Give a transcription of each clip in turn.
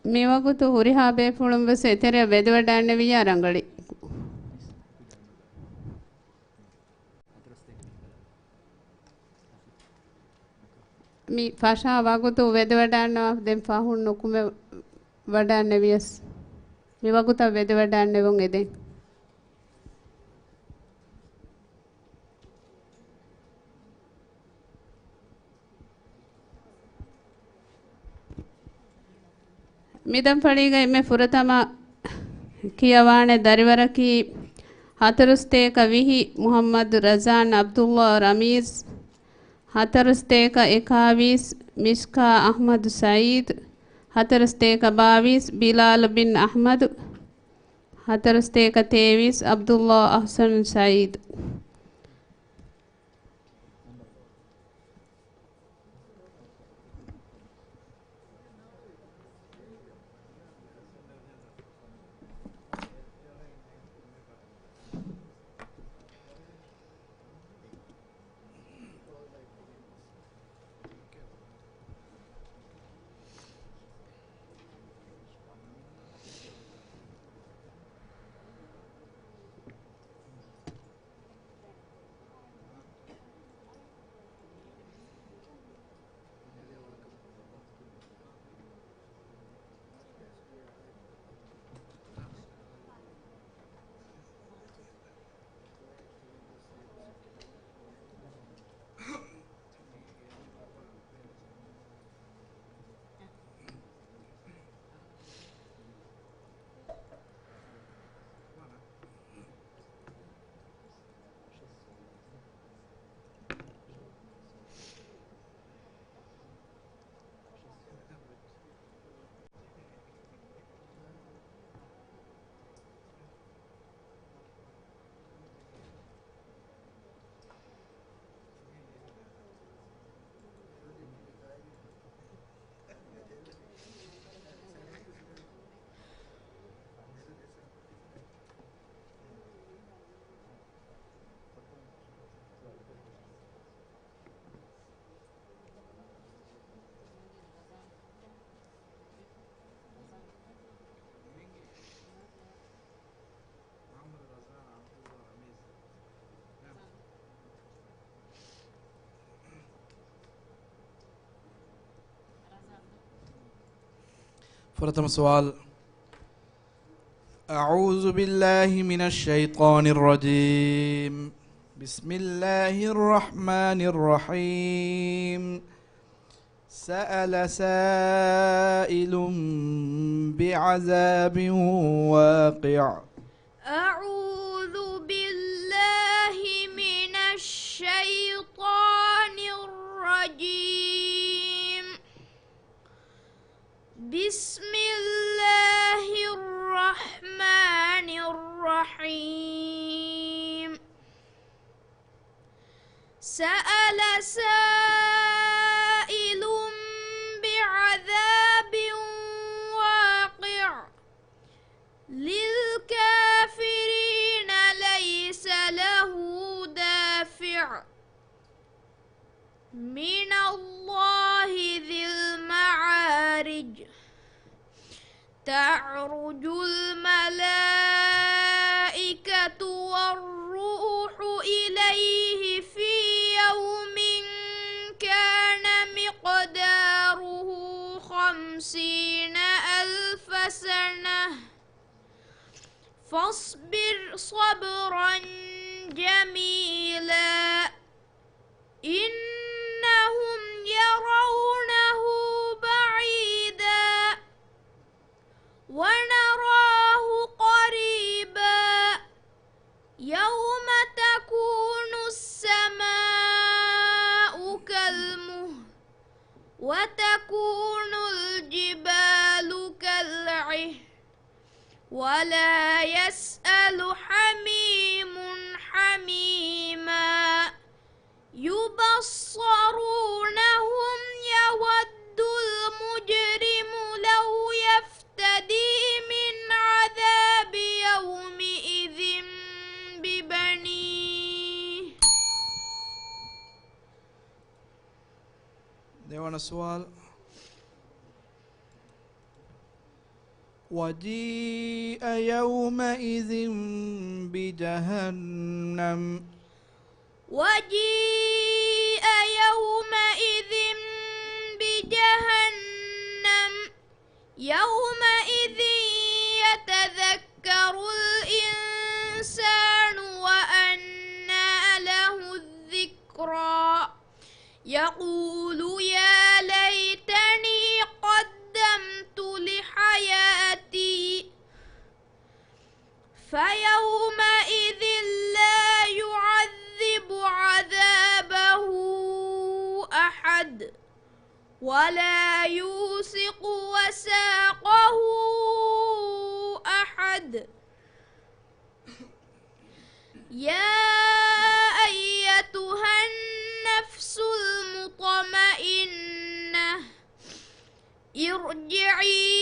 Miwagutu Hurihabe Pulumba Setere Bedward and Viarangadi. Mi Fasha Wagutu Vedwadan of them Fahun Nukume Vadan Nevius. Miwaguta Vedwadan Nevungede. Midam Padiga me Furatama Kiawane Darivaraki Hataruste Kavihi Muhammad Razan Abdullah Ramiz Hatarusteka Ekavis Mishka Ahmad Said Hatarusteka Bavis Bilal bin Ahmad Hatarusteka Tevis Abdullah Ahsan Said. فرتم سؤال. أعوذ بالله من الشيطان الرجيم. بسم الله الرحمن الرحيم. سأل سائل بعذاب واقع. أعوذ بالله من الشيطان الرجيم. بسم الله الرحمن الرحيم. سأل سائل بعذاب واقع للكافرين ليس له دافع من الله ذي المعارج. تعرج الملائكة والروح إليه في يوم كان مقداره 50,000 سنة فاصبر صبرا جميلا إنهم يرونه بعيدا ونراه قريبا يوم تكون السماء كالمهل وتكون الجبال كالعهن ولا يسأل حميم حميما يبصرونهم يود المجرم لو يفتدي من عذاب يومئذ ببنيه. ديوان السؤال. وجيء يومئذ بجهنم وجيء يومئذ بجهنم يومئذ يتذكر الإنسان وأنى له الذكرى يقول يا ليتني قدمت لحياتي فيومئذ لا يعذب عذابه أحد ولا يوثق وثاقه أحد يا أيتها النفس المطمئنة ارجعي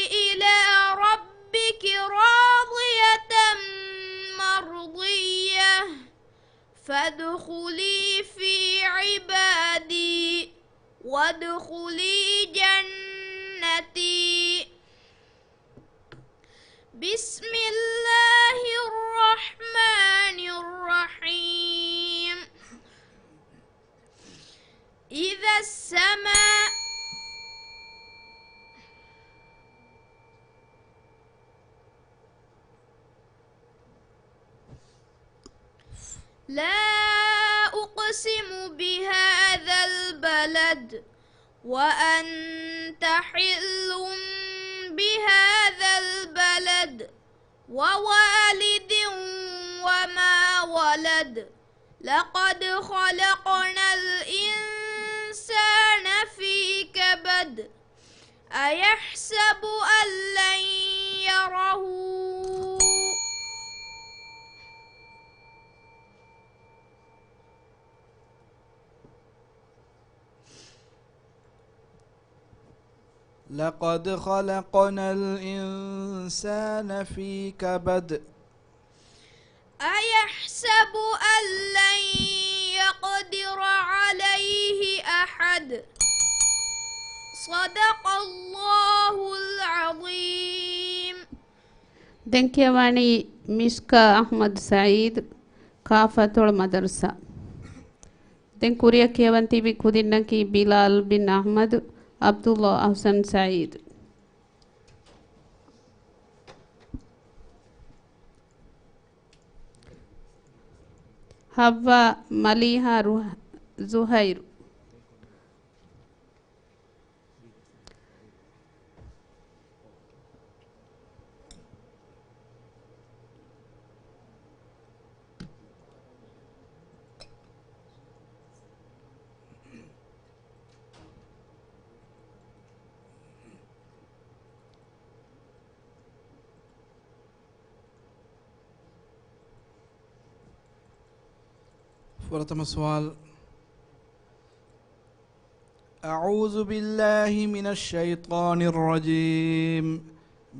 إلى ربك راضية مرضية فادخلي في عبادي وادخلي جنتي بسم الله الرحمن الرحيم إذا السماء لا أقسم بهذا البلد وأنت حل بهذا البلد ووالد وما ولد لقد خلقنا الإنسان في كبد أيحسب أن لن يره لقد خلقنا الإنسان في كبد أيحسب أن لن يقدر عليه أحد صدق الله العظيم دنكيواني مشكا أحمد سعيد كافة المدرسة دنكوريا كيوانتي بكودينكي بلال بن أحمد عبد الله أحسن سعيد حوا مليها زهير ورتم السؤال أعوذ بالله من الشيطان الرجيم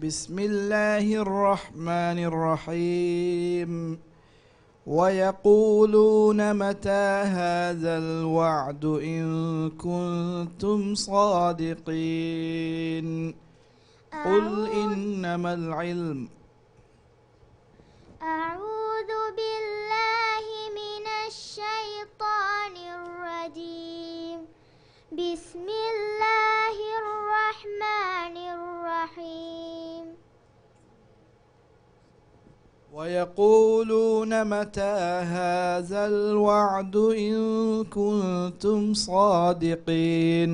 بسم الله الرحمن الرحيم ويقولون متى هذا الوعد إن كنتم صادقين قل إنما العلم أعوذ بالله من الشيطان الرجيم بسم الله الرحمن الرحيم ويقولون متى هذا الوعد إن كنتم صادقين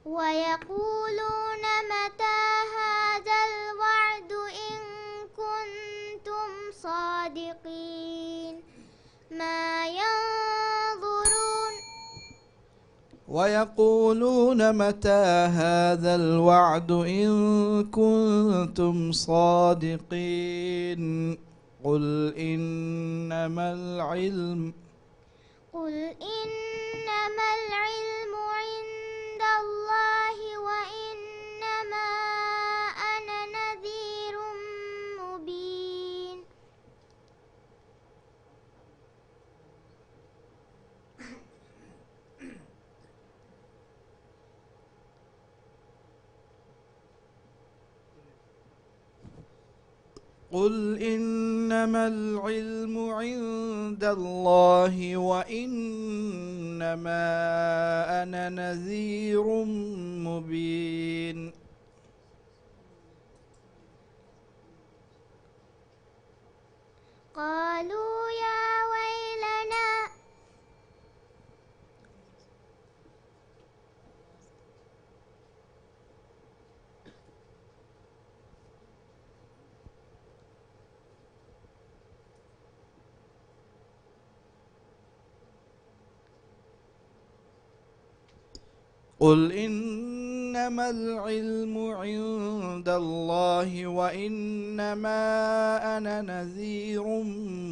ويقولون متى هذا الوعد إن كنتم صادقين ما ينظرون ويقولون متى هذا الوعد إن كنتم صادقين قل إنما العلم عند الله وإنما أنا نذير مبين قل إنما العلم عند الله وإنما أنا نذير مبين. قالوا يا ويلنا قل إنما العلم عند الله وإنما أنا نذير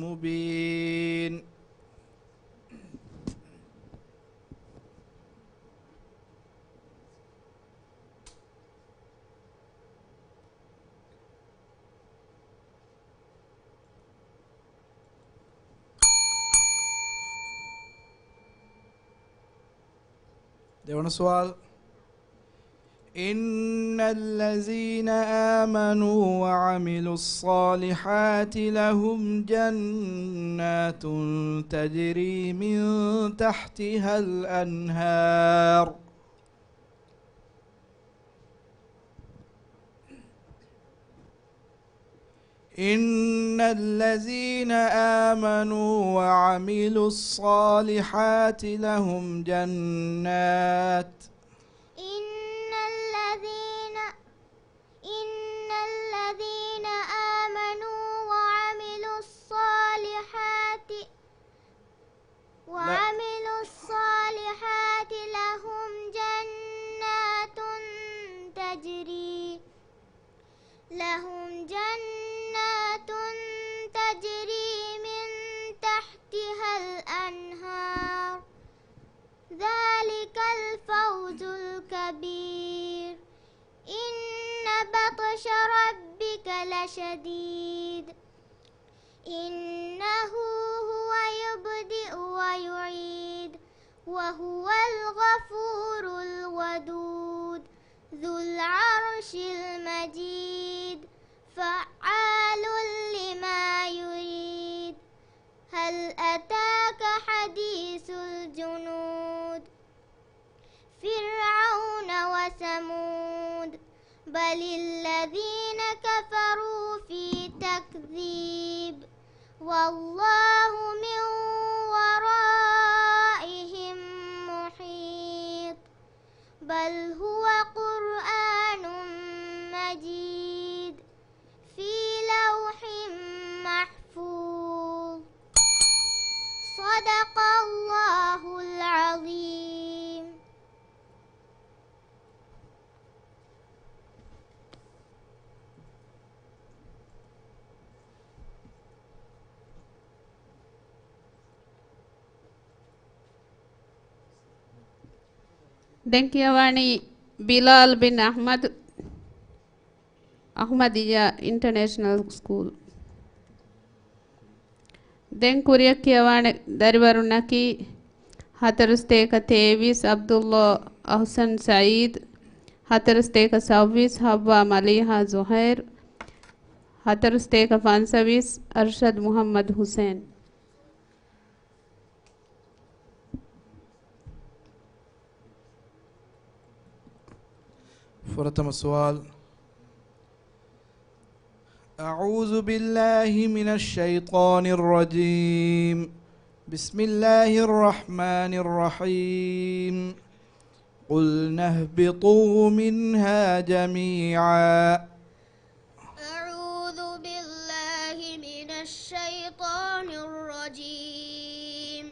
مبين. देवण सवाल إن الذين آمنوا وعملوا الصالحات لهم جنات تجري من تحتها الأنهار إن الذين آمنوا وعملوا الصالحات لهم جنات إن الذين آمنوا وعملوا الصالحات لهم جنات تجري من تحتها الأنهار ذلك الفوز الكبير. إن بطش ربك لشديد إنه هو يبدئ ويعيد وهو الغفور الودود ذو العرش المجيد فعال لما يريد. هل أتاك حديث الجنود فرعون وثمود بل الذين كفروا في تكذيب والله من ورائهم محيط بل هو قرآن مجيد في لوح محفوظ. صدق الله العظيم. Denkiyawani Bilal bin Ahmad Ahmadiyya International School. Denkuriyakiyawane Darivarunaki Hatarusteka Tevis Abdullah Ahsan Saeed Hatarusteka Savis Habba Maliha Zuhair Hatarusteka Fansavis Arshad Muhammad Hussein. فرتم السؤال أعوذ بالله من الشيطان الرجيم بسم الله الرحمن الرحيم قلنا اهبطوا منها جميعا. أعوذ بالله من الشيطان الرجيم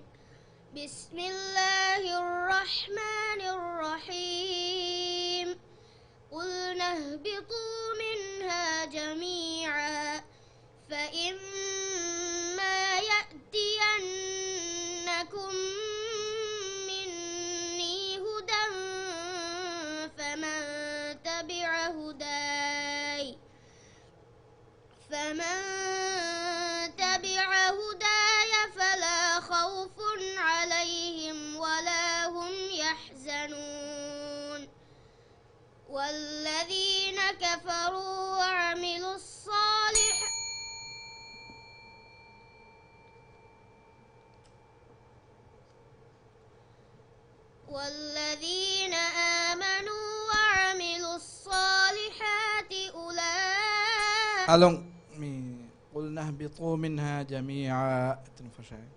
بسم الله الرحمن الرحيم قلنا اهبطوا منها جميعا فإما يأتينكم مني هدى فمن تبع هداي فلا خوف عليهم ولا هم يحزنون. والذين كفروا وعملوا الصالحات والذين آمنوا وعملوا الصالحات أولئك ألون قلنا اهبطوا منها جميعا تنفشاي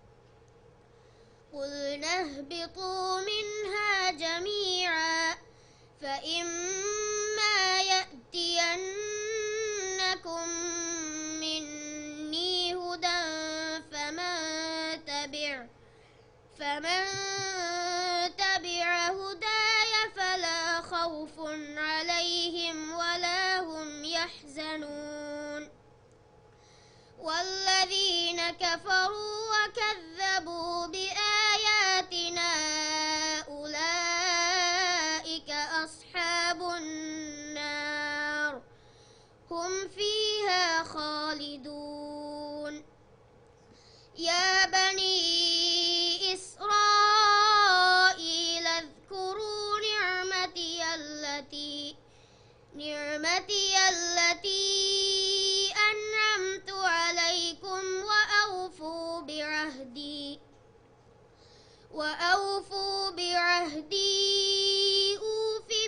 قلنا اهبطوا منها جميعا فإما يأتينكم مني هدى فمن تبع هداي فلا خوف عليهم ولا هم يحزنون والذين كفروا وكذبوا بآياتنا أولئك أصحاب النار هم فيها خالدون يا بني إسرائيل اذكروا نعمتي التي أنعمت عليكم وأوفوا بعهدي أوف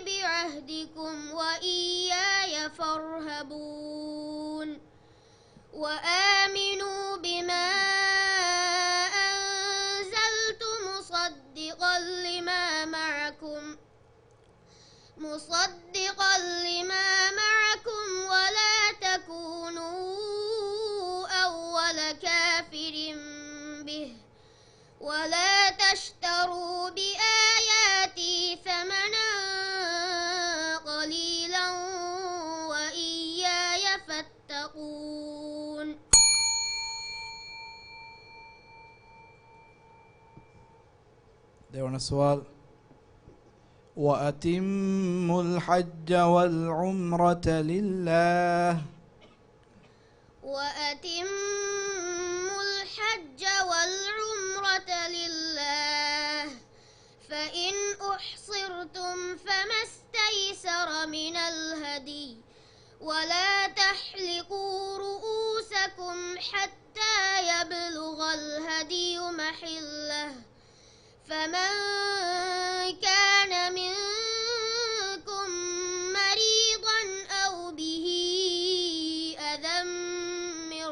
بعهدكم وإياي فارهبون وآمنوا بما أنزلت مصدقا لما معكم ولا تكونوا أول كافر به ولا تشتروا بآياتي ثمنا قليلا وإياي فاتقون دعونا السؤال وأتموا الحج والعمرة لله وأتموا الحج والعمرة لله فإن أحصرتم فما استيسر من الهدي ولا تحلقوا رؤوسكم حتى يبلغ الهدي محله فمن كان منكم مريضا أو به أذى من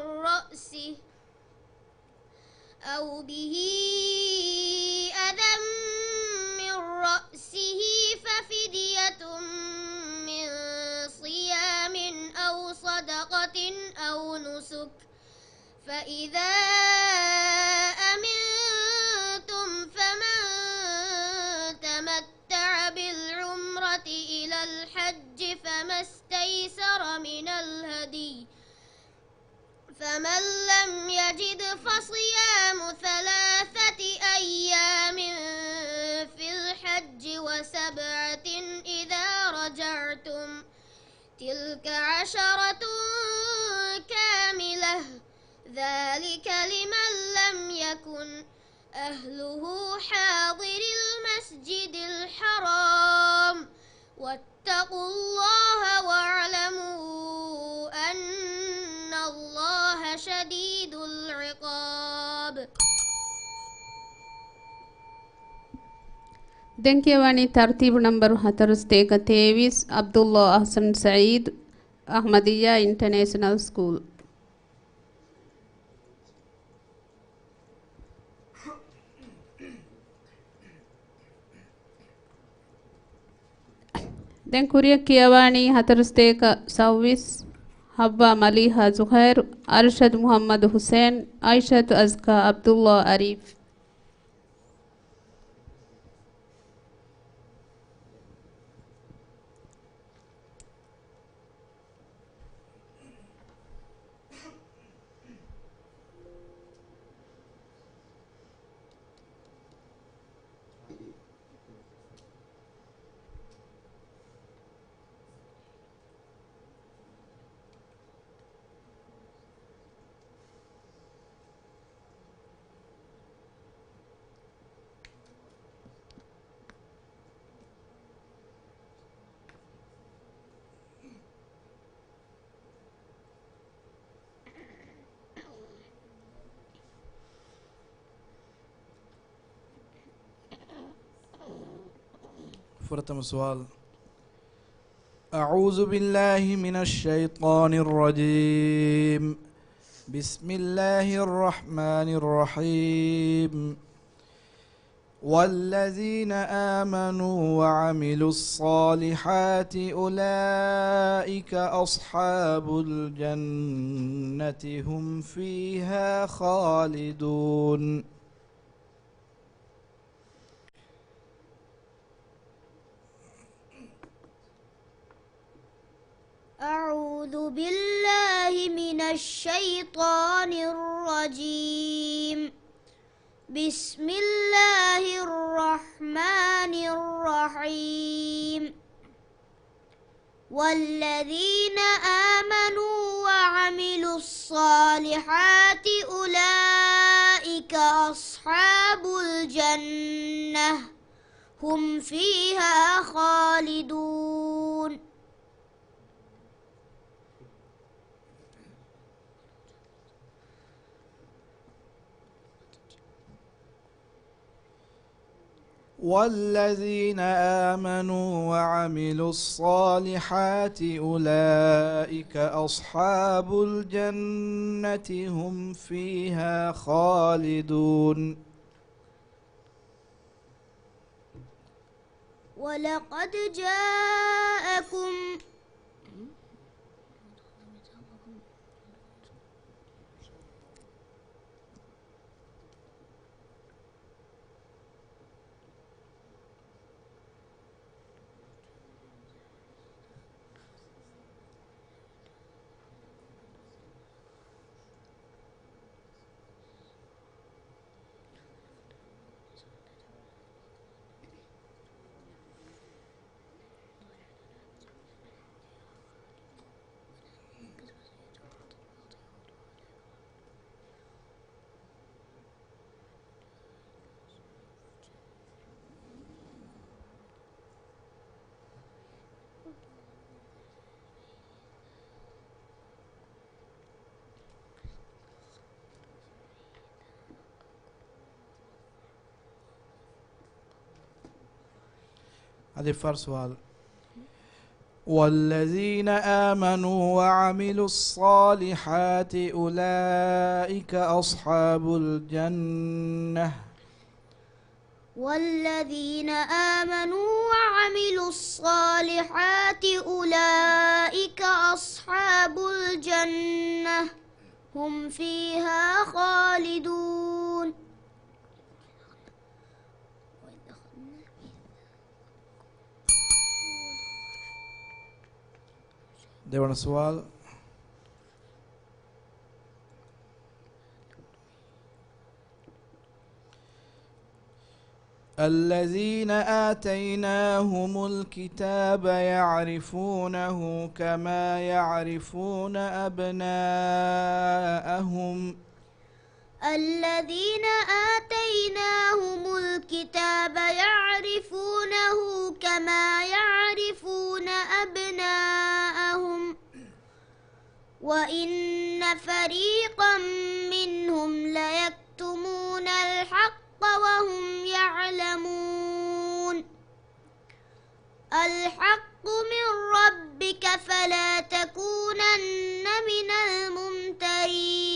رأسه ففدية من صيام أو صدقة أو نسك فإذا أمنتم فمن تمتع بالعمرة إلى الحج فما استيسر من الهدي فمن لم يجد فصيام 3 أيام في الحج و7 إذا رجعتم تلك 10 كاملة ذلك لمن لم يكن أهله حاضر المسجد الحرام واتقوا الله واعلموا أن الله شديد العقاب. دنكيواني ترتيب نمبر 423 عبد الله أحسن سعيد أحمدية انترناشنال سكول. දැන් කුරිය කියවානි 41 සව්විස් හබ්බා මලිහා සුහෛර් අර්ෂද් මුහම්මද් හුසේන් ආයිෂාතු අස්කා අබ්දුල්ලා අරීෆ් فرتم سؤال. أعوذ بالله من الشيطان الرجيم. بسم الله الرحمن الرحيم. والذين آمنوا وعملوا الصالحات أولئك أصحاب الجنة هم فيها خالدون. أعوذ بالله من الشيطان الرجيم. بسم الله الرحمن الرحيم. والذين آمنوا وعملوا الصالحات أولئك أصحاب الجنة هم فيها خالدون. والذين آمنوا وعملوا الصالحات أولئك أصحاب الجنة هم فيها خالدون. ولقد جاءكم هذا فرس سؤال. والذين آمنوا وعملوا الصالحات أولئك أصحاب الجنة. والذين آمنوا وعملوا الصالحات أولئك أصحاب الجنة هم فيها خالدون. ديوان السؤال. الذين آتيناهم الكتاب يعرفونه كما يعرفون أبناءهم. الذين آتيناهم الكتاب يعرفونه كما يعرفون أبناءهم وإن فريقا منهم ليكتمون الحق وهم يعلمون. الحق من ربك فلا تكونن من الممترين.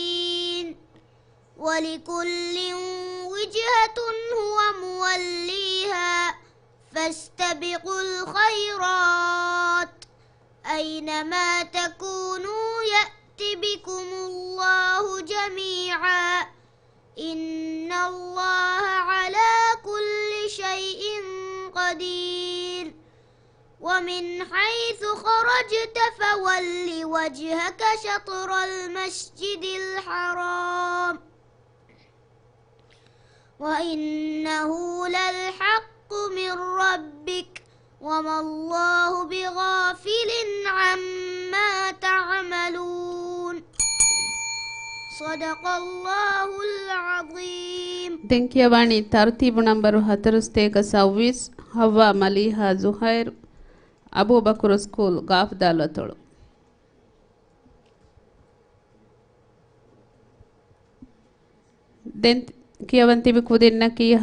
ولكل وجهة هو موليها فاستبقوا الخيرات أينما تكونوا يأت بكم الله جميعا إن الله على كل شيء قدير. ومن حيث خرجت فول وجهك شطر المسجد الحرام وإنه للحق من ربك وما الله بغافل عما تعملون. صدق الله العظيم. دنكيواني ترتيب نمبر 26 حوا مليحة زهير أبو بكر سكول غاف دالتول. دن كيوانتي بكودينكي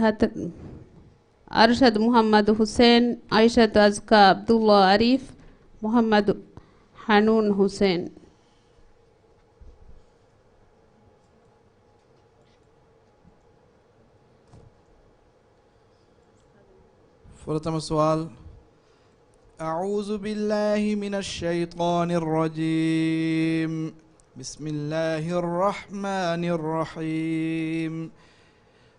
أرشد محمد حسين، عائشة أزكى عبد الله عريف، محمد حنون حسين. فرتم السؤال. أعوذ بالله من الشيطان الرجيم. بسم الله الرحمن الرحيم.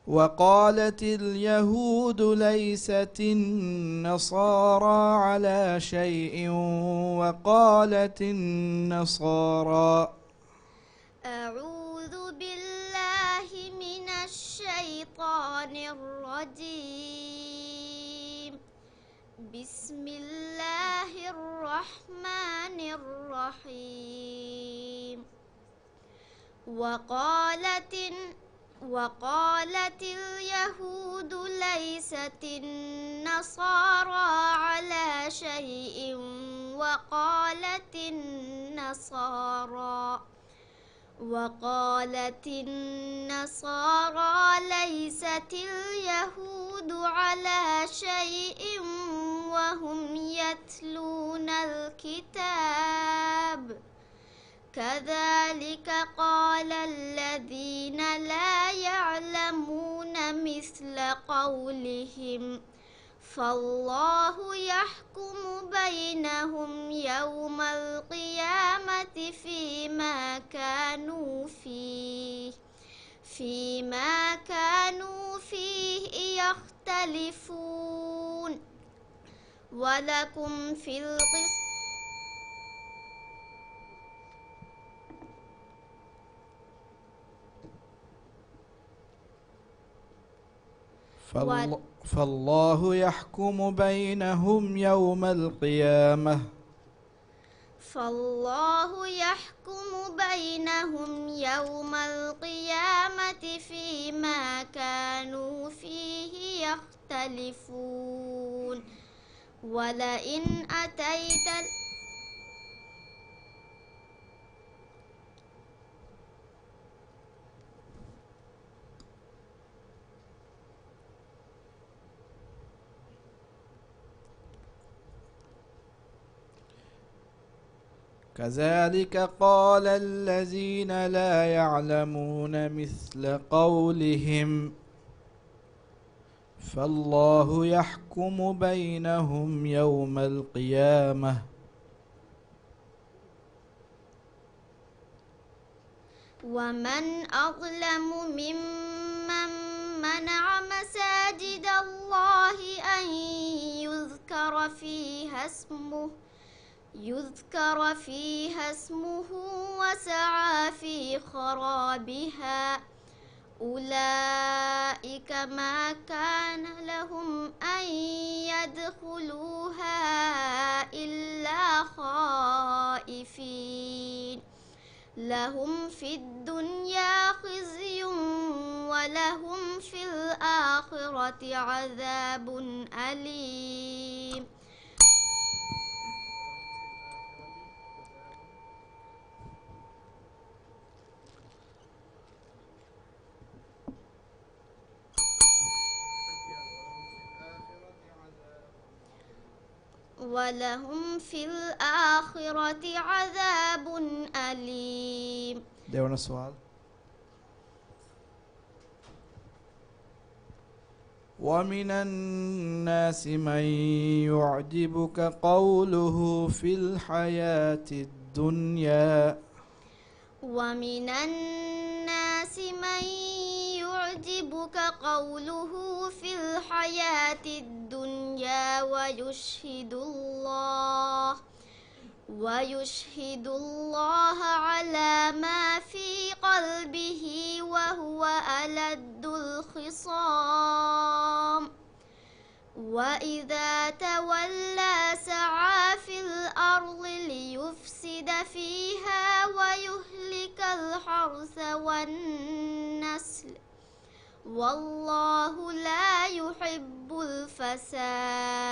وقالت اليهود ليست النصارى على شيء وقالت النصارى. أعوذ بالله من الشيطان الرجيم. بسم الله الرحمن الرحيم. وقالت اليهود ليست النصارى على شيء وقالت النصارى ليست اليهود على شيء وهم يتلون الكتاب. كذلك قال الذين لا يعلمون مثل قولهم. فالله يحكم بينهم يوم القيامة فيما كانوا فيه يختلفون. ولكم في القسط فالله يحكم بينهم يوم القيامة. فالله يحكم بينهم يوم القيامة فيما كانوا فيه يختلفون. ولئن أتيت كذلك قال الذين لا يعلمون مثل قولهم. فالله يحكم بينهم يوم القيامة. ومن أظلم ممن منع مساجد الله أن يذكر فيها اسمه وسعى في خرابها. أولئك ما كان لهم أن يدخلوها إلا خائفين. لهم في الدنيا خزي ولهم في الآخرة عذاب أليم. ولهم في الآخرة عذاب أليم. دعونا السؤال. ومن الناس من يعجبك قوله في الحياة الدنيا. ومن الناس من يعجبك قوله في الحياة الدنيا ويشهد الله على ما في قلبه وهو ألد الخصام. وإذا تولى سعى في الأرض ليفسد فيها ويهلك الحرث والنسل والله لا يحب الفساد.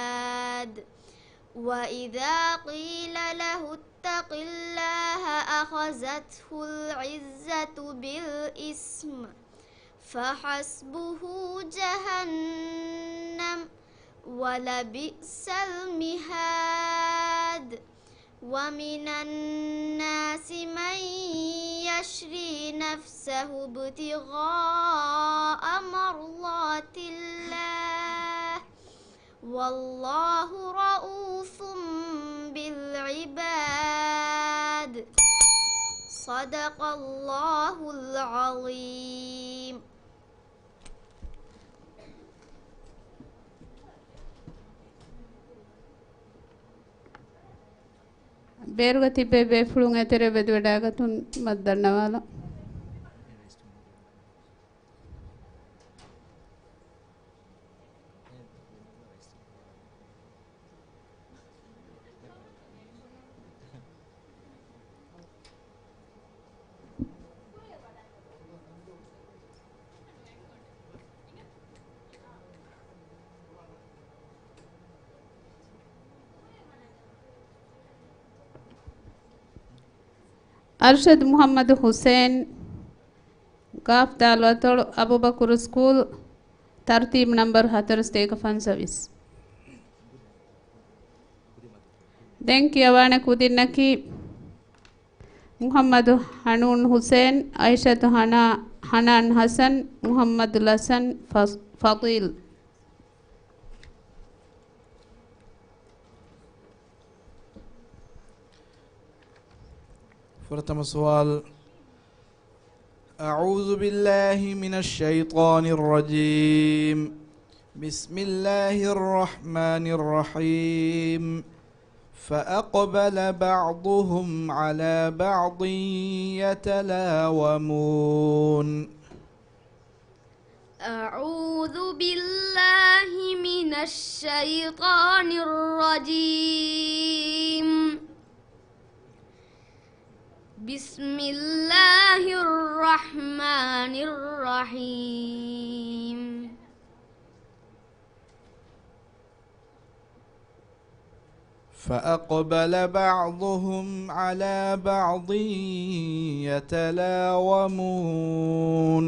وإذا قيل له اتق الله أخذته العزة بالإثم فحسبه جهنم ولبئس المهاد ومن الناس من يشري نفسه ابتغاء مرضات الله والله رؤوف بالعباد صدق الله العظيم. ಬೇರುಗ ತಿಬ್ಬೆ ಬೇಫುಳುಂಗ ತೆರೆ ಬೆದುವೆಡಾಗ ತುನ್ ಮದ್ದಣ್ಣವಾಲ ಅರ್ಷದ್ ಮುಹಮ್ಮದ್ ಹುಸೇನ್ ಗಾಫ್ ದಾಲ್ವತೋಳು ಅಬುಬಕರ್ ಸ್ಕೂಲ್ ತರ್ತೀಬ್ ನಂಬರ್ 425 ದೆಂಕಿ ಅವಾಣೆ ಕುದಿನ್ನಕಿ ಮುಹಮ್ಮದ್ ಹನೂನ್ ಹುಸೇನ್ ಐಷತ್ ಹನಾನ್ ಹಸನ್ ಮುಹಮ್ಮದ್ ಲಸನ್ ಫತೀಲ್. Pertama soal. A'udzu billahi minasyaitonir rajim. Bismillahirrahmanirrahim. فأقبل بعضهم على بعض يتلاومون. أعوذ بالله من الشيطان الرجيم. بسم الله الرحمن الرحيم. فأقبل بعضهم على بعض يتلاومون.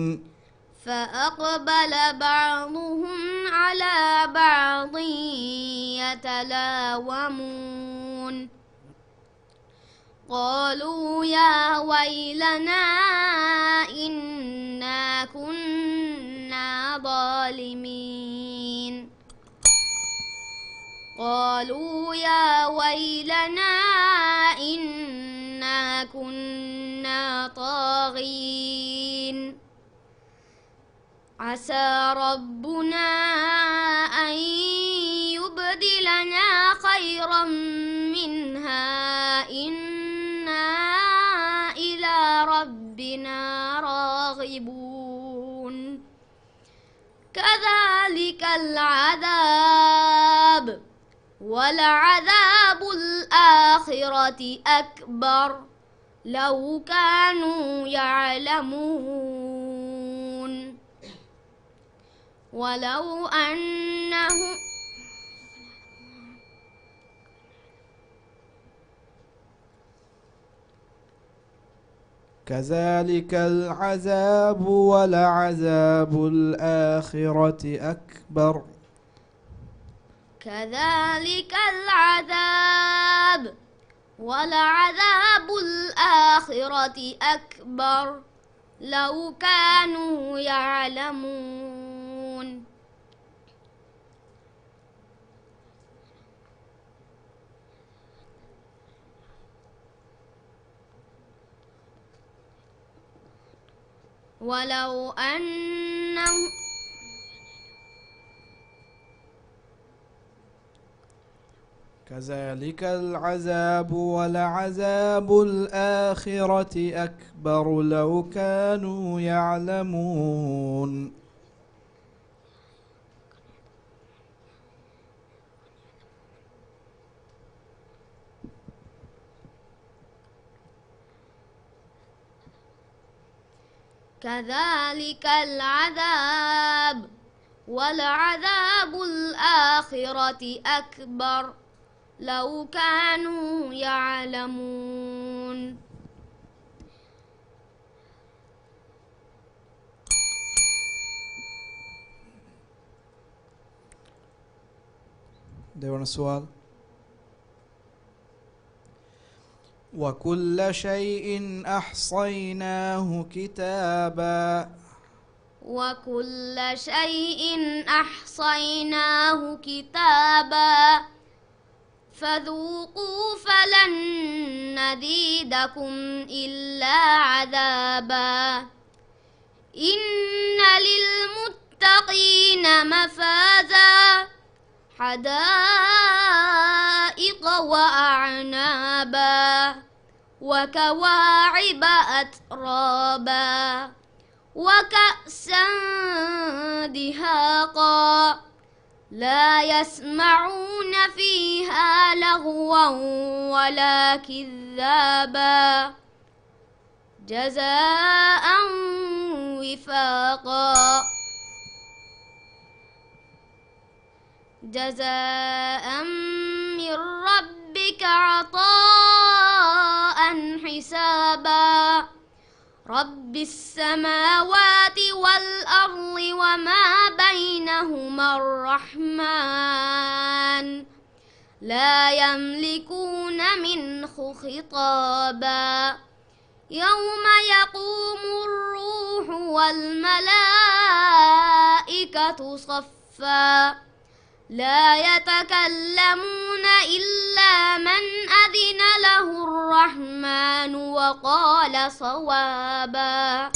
فأقبل بعضهم على بعض يتلاومون. قالوا يا ويلنا إنا كنا ظالمين. قالوا يا ويلنا إنا كنا طاغين. عسى ربنا أن يبدلنا خيرا منها إنا إلى ربنا راغبون. كذلك العذاب ولعذاب الآخرة أكبر لو كانوا يعلمون. ولو أنهم كذلك العذاب ولعذاب الآخرة أكبر. كذلك العذاب ولعذاب الآخرة أكبر لو كانوا يعلمون. ولو أنهم كذلك العذاب ولعذاب الآخرة أكبر لو كانوا يعلمون. كذلك العذاب ولعذاب الآخرة أكبر لو كانوا يعلمون. ديوان السؤال. وكل شيء أحصيناه كتابا. وكل شيء أحصيناه كتابا فذوقوا فلن نزيدكم إلا عذابا إن للمتقين مفازا حدائق وأعنابا وكواعب أترابا وكأسا دهاقا لا يسمعون فيها لغوا ولا كذابا جزاء وفاقا جزاء من ربك عطاء حسابا رب السماوات والأرض وما بينهما الرحمن لا يملكون منه خطابا يوم يقوم الروح والملائكة صفا لا يتكلمون إلا من أذن له الرحمن وقال صوابا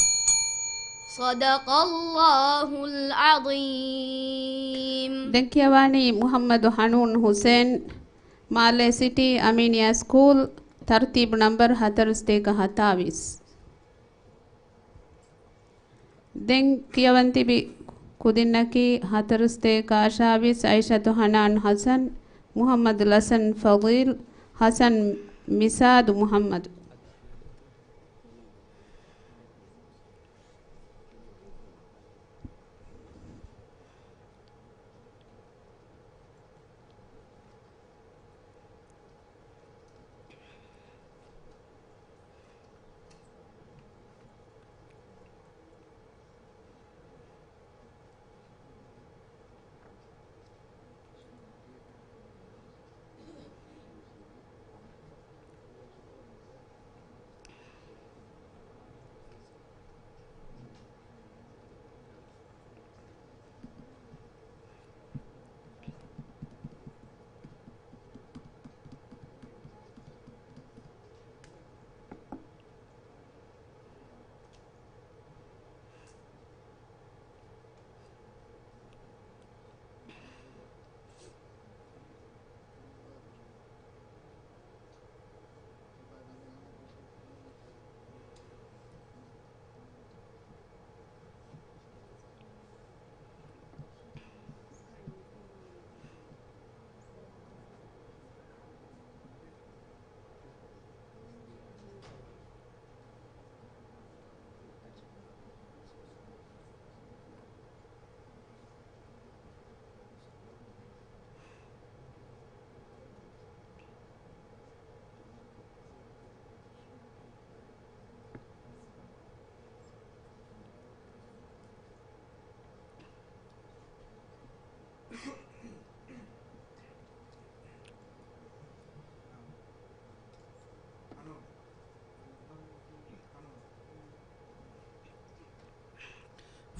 صدق الله العظيم. දැන් කියවන්නේ මුහම්මද් හනූන් හුසේන් මාලේ සිටි අමීනියා ස්කූල් තර්තිබ් නම්බර් 4227. දැන් කියවන් තිබි कुदिन्नकी 42 आयशा हनान हसन मुहम्मद लसन फजील हसन मिसाद मुहम्मद.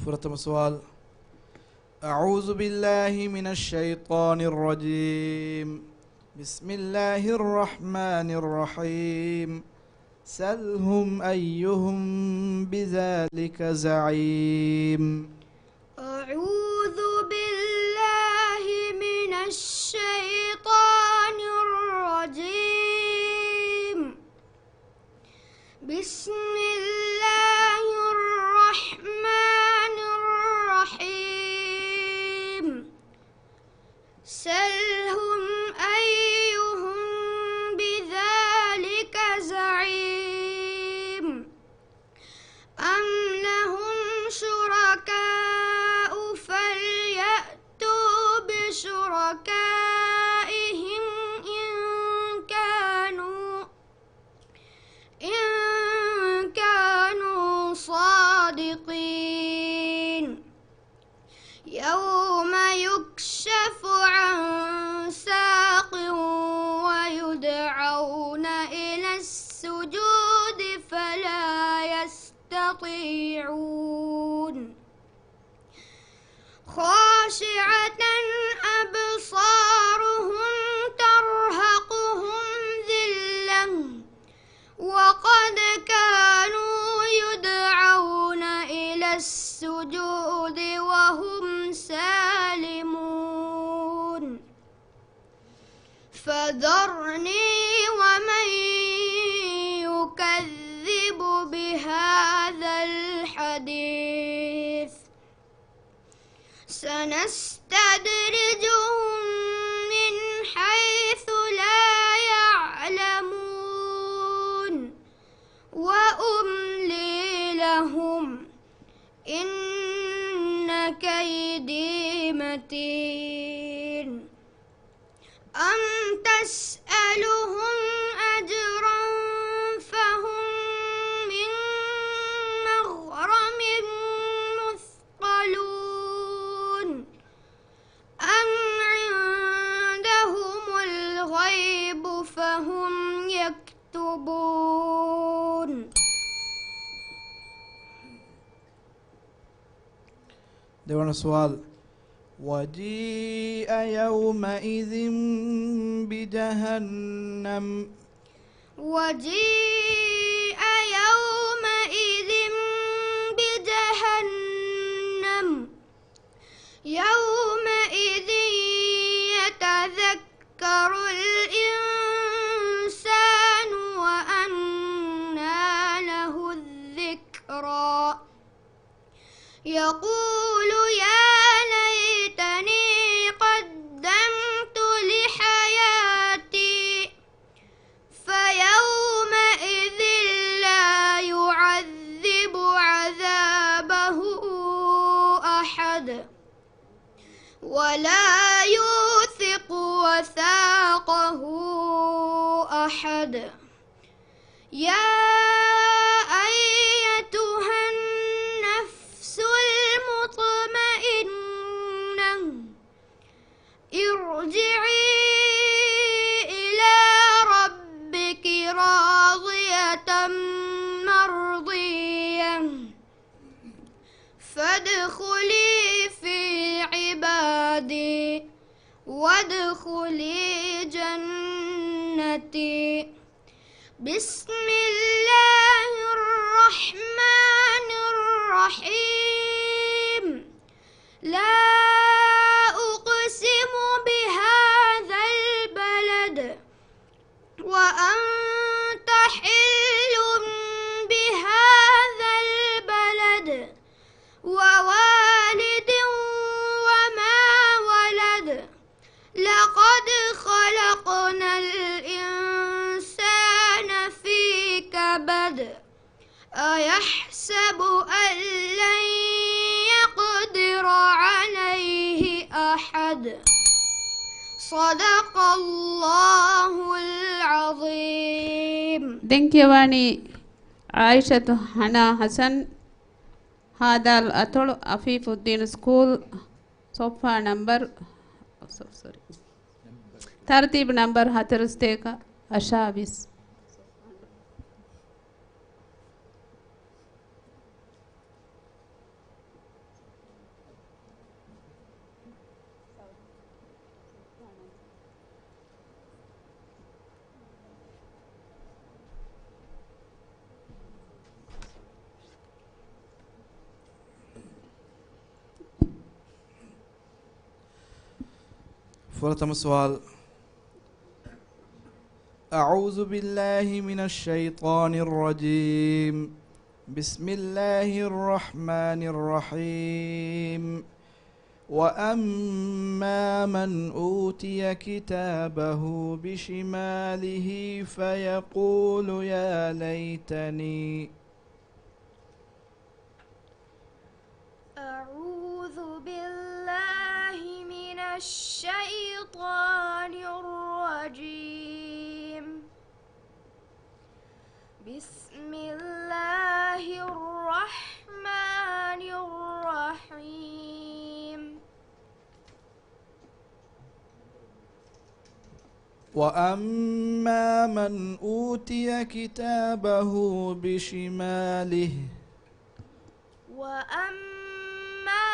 فرتم السؤال. أعوذ بالله من الشيطان الرجيم. بسم الله الرحمن الرحيم. سلهم أيهم بذلك زعيم. أعوذ بالله من الشيطان الرجيم. بسم الله الرحمن الرحيم. سلهم أيهم بذلك زعيم. أم لهم شركاء فليأتوا بشركائهم إن فذرني ومن يكذب بهذا الحديث سنستدرجهم من حيث لا يعلمون وأملي لهم إن كيدي متين أم تسألهم أجرا فهم من مغرم مثقلون أم عندهم الغيب فهم يكتبون. देवाना सवाल वजीअ यौमइज़िम बिजहन्नम وجيء يومئذ بجهنم يومئذ يتذكر الإنسان وأنى له الذكرى يقول يا ليتني قدمت لحياتي فيومئذ لا يعذب عذابه أحد ولا يوثق وثاقه أحد. يا أيتها النفس المطمئنة ارجعي إلى ربك راضية مرضية فادخلي في عبادي وادخلي جنتي. بسم الله الرحمن الرحيم. لا أقسم بهذا البلد وأنت حل بهذا البلد ووالد وما ولد لقد خلقنا الإنسان في كبد أيحسب أن لن يقدر عليه أحد. صدق الله العظيم. دنكيواني عائشة هنا حسن هذا الأطول عفيف الدين سكول صفحة نمبر ترتيب نمبر هترستيكا أشابيس. فرتم السؤال أعوذ بالله من الشيطان الرجيم بسم الله الرحمن الرحيم وأما من أوتي كتابه بشماله فيقول يا ليتني أعوذ بالله من الشيطان الرجيم بسم الله الرحمن الرحيم وأما من أوتي كتابه بشماله وأما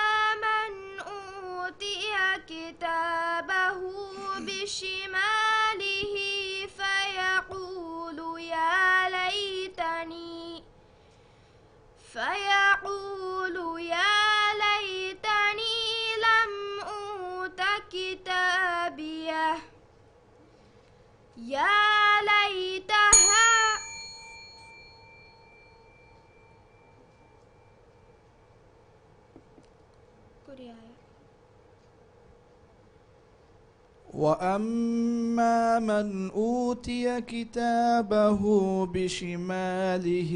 من أوتي كتابه بشماله فيقول يا ليتني لم أوت كتابيه. يا ليتها وأما من أوتي كتابه بشماله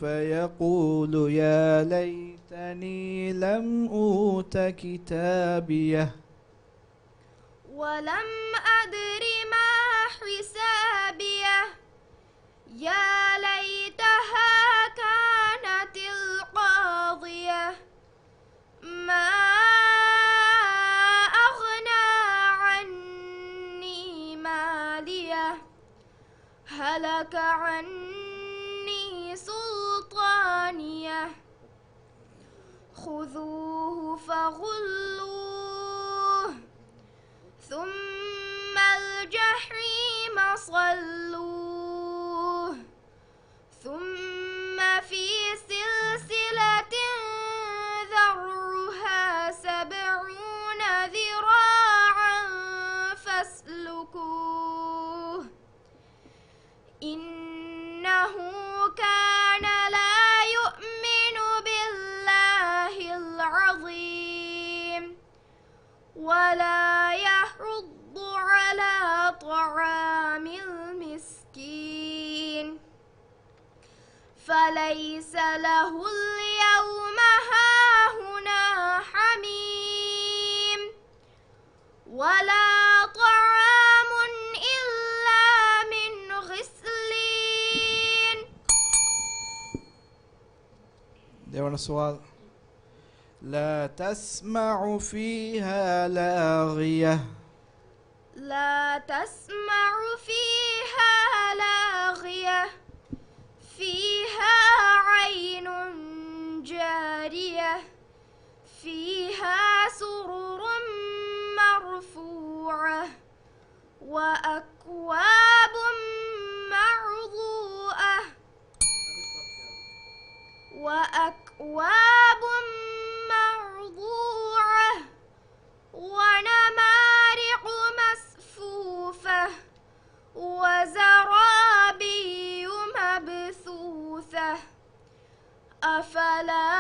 فيقول يا ليتني لم أوت كتابيه ولم أدر ما حسابيه يا ليتها كانت القاضية ما أغنى عني ماليه هلك عني سلطانيه خذوه فغلوه ثم الجحيم صلوه ثم في سلسلة ذرعها 70 ذراعا فاسلكوه إنه كان لا يؤمن بالله العظيم ولا يحض على طعام المسكين فليس له اليوم هاهنا حميم ولا طعام إلا من غسلين. देवण सवाल لا تسمع فيها لاغية لا تسمع فيها لاغية فيها عين جارية فيها سرر مرفوعة وأكواب موضوعة ونمارق مصفوفة وزرابي مبثوثة أفلا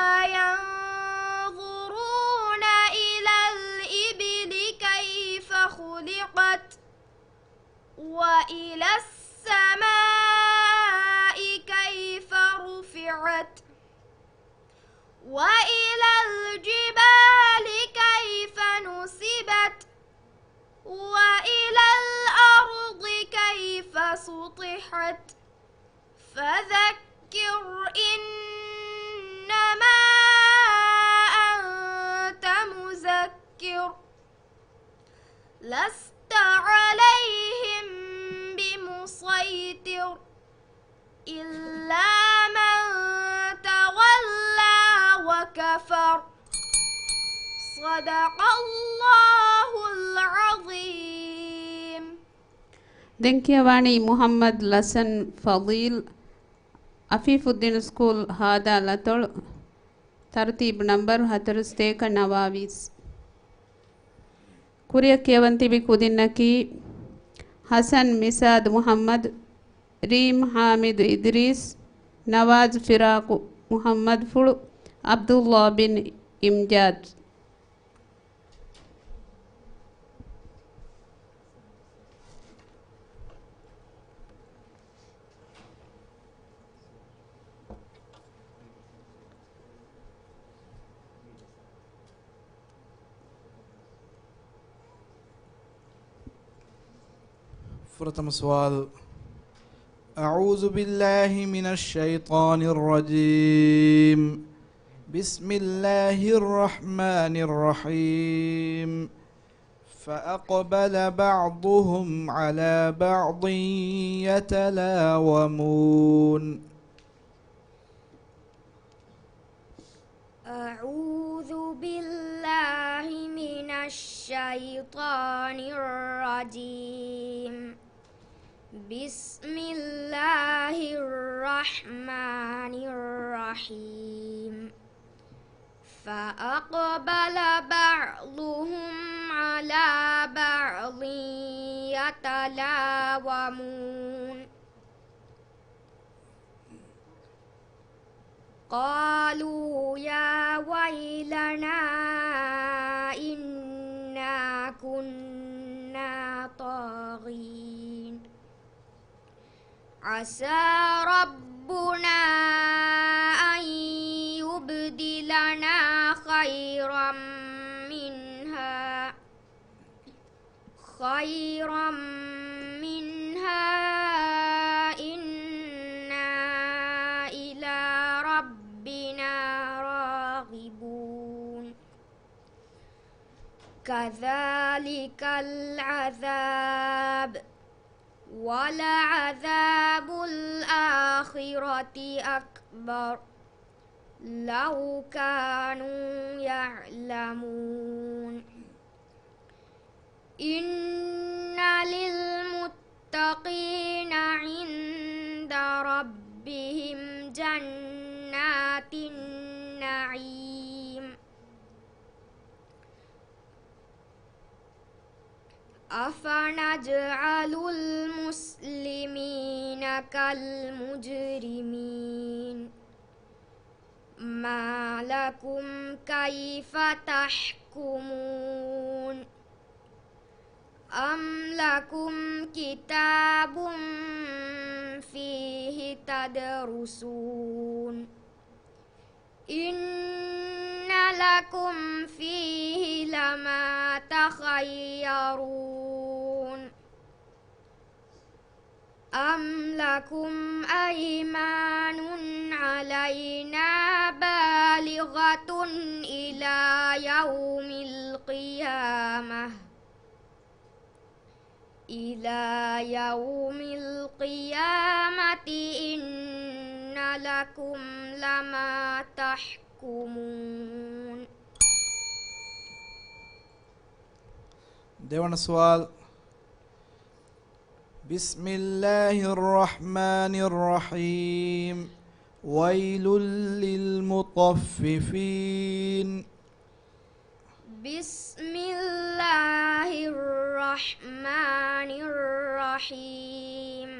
ينظرون إلى الإبل كيف خلقت وإلى السماء كيف رفعت وإلى الجبال كيف نصبت وإلى الأرض كيف سطحت فذكر إنما أنت مذكر لست عليهم بمسيطر إلا من تولى وكفر صدق الله العظيم. دنكيواني محمد لسن فضيل عفيف الدين سكول هذا لطل ترتيب نمبر 4 كوريا كيوانتي بكودينكي حسن مساد محمد ريم حامد إدريس نواز فراق محمد فلو عبد الله بن إمجاد. فرتم سوال أعوذ بالله من الشيطان الرجيم بسم الله الرحمن الرحيم فأقبل بعضهم على بعض يتلاومون. أعوذ بالله من الشيطان الرجيم بسم الله الرحمن الرحيم فأقبل بعضهم على بعض يتلاومون قالوا يا ويلنا إنا كنا طاغين عسى ربنا أن يبدلنا خيرا منها إنا إلى ربنا راغبون كذلك العذاب ولعذاب الآخرة أكبر لو كانوا يعلمون إن للمتقين عند ربهم جنات النعيم أفنجعل المسلمين كالمجرمين ما لكم كيف تحكمون أم لكم كتاب فيه تدرسون إن لكم فيه لما تخيرون أم لكم أيمان علينا بالغة إلى يوم القيامة إن لكم لما تحكمون දෙවන සුවල් بسم الله الرحمن الرحيم ويل للمطففين بسم الله الرحمن الرحيم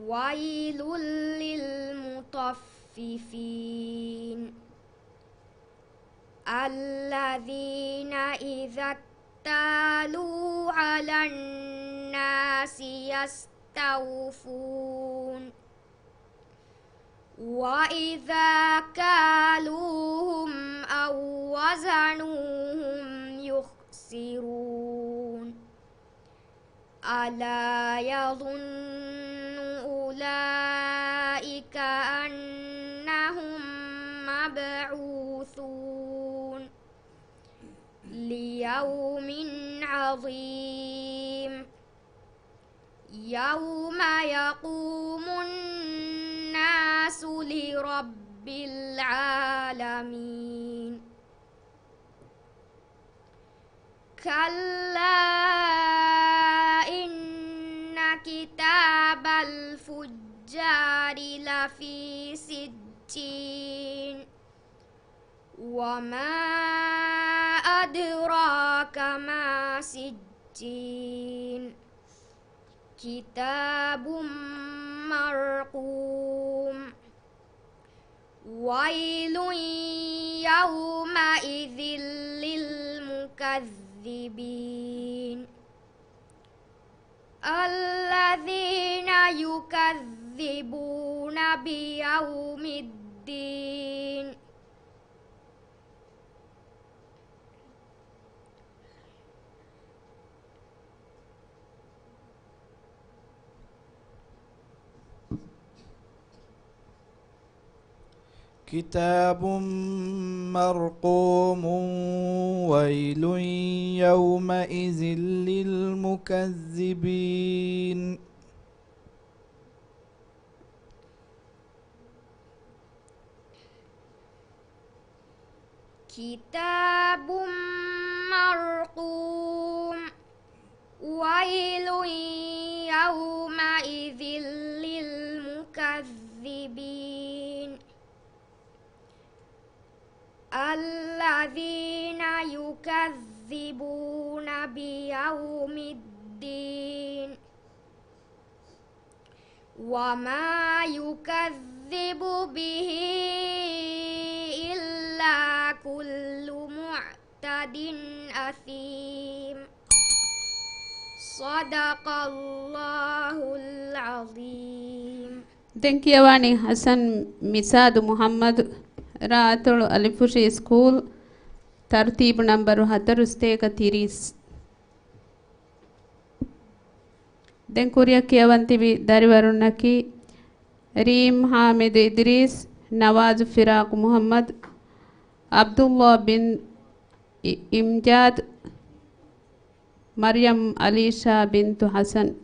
ويل للمطففين الذين إذا اكتالوا على الناس يستوفون وإذا كالوهم أو وزنوهم يخسرون ألا يظن أولئك أنهم مبعوثون ليوم عظيم يوم يقوم الناس لرب العالمين كلا إن كتاب الفجار لفي سجين وما أدراك ما سجين كتاب مرقوم ويل يومئذ للمكذبين الذين يكذبون بيوم الدين كتاب مرقوم ويل يومئذ للمكذبين كتاب مرقوم ويل يومئذ للمكذبين الذين يكذبون بيوم الدين الدين وما يكذب به إلا كل معتد أثيم صدق الله العظيم. Denkiawani Hassan Misad Muhammad Raatul Alifushi School Tartib number 4 Denkuriya Kiavantivi Darivarunaki Reem Hamid Idris Nawaz Firaq Muhammad Abdullah bin Imjad Maryam Alisha bintu Hassan.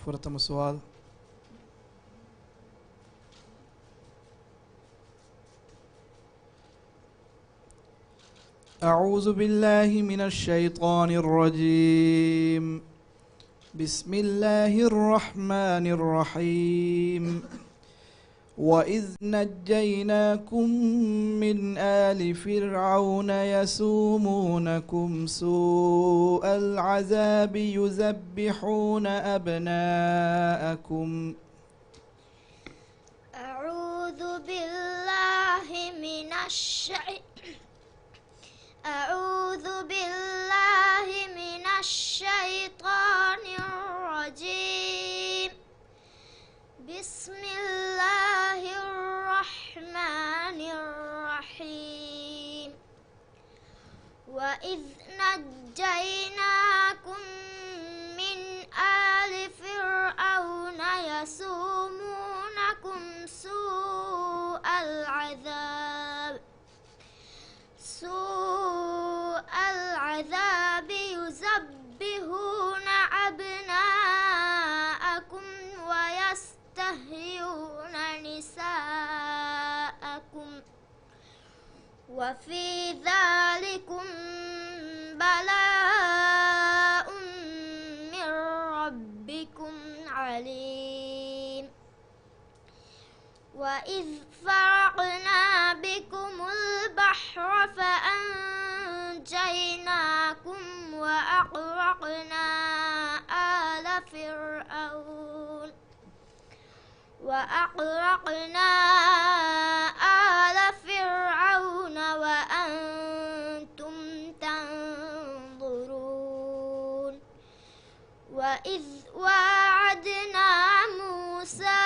فرتم السؤال. أعوذ بالله من الشيطان الرجيم. بسم الله الرحمن الرحيم. وإذ نجيناكم من آل فرعون يسومونكم سوء العذاب يذبحون أبناءكم. أعوذ بالله من الشيطان الرجيم. بسم الله الرحمن الرحيم. وإذ نجيناكم من آل فرعون يسومونكم سوء العذاب يذبحون أبناءكم ويستحيون نساءكم وفي ذلكم بلاء من ربكم عليم. وإذ فرقنا بكم البحر فأنجيناكم وأغرقنا آل فرعون وأنتم تنظرون. وإذ واعدنا موسى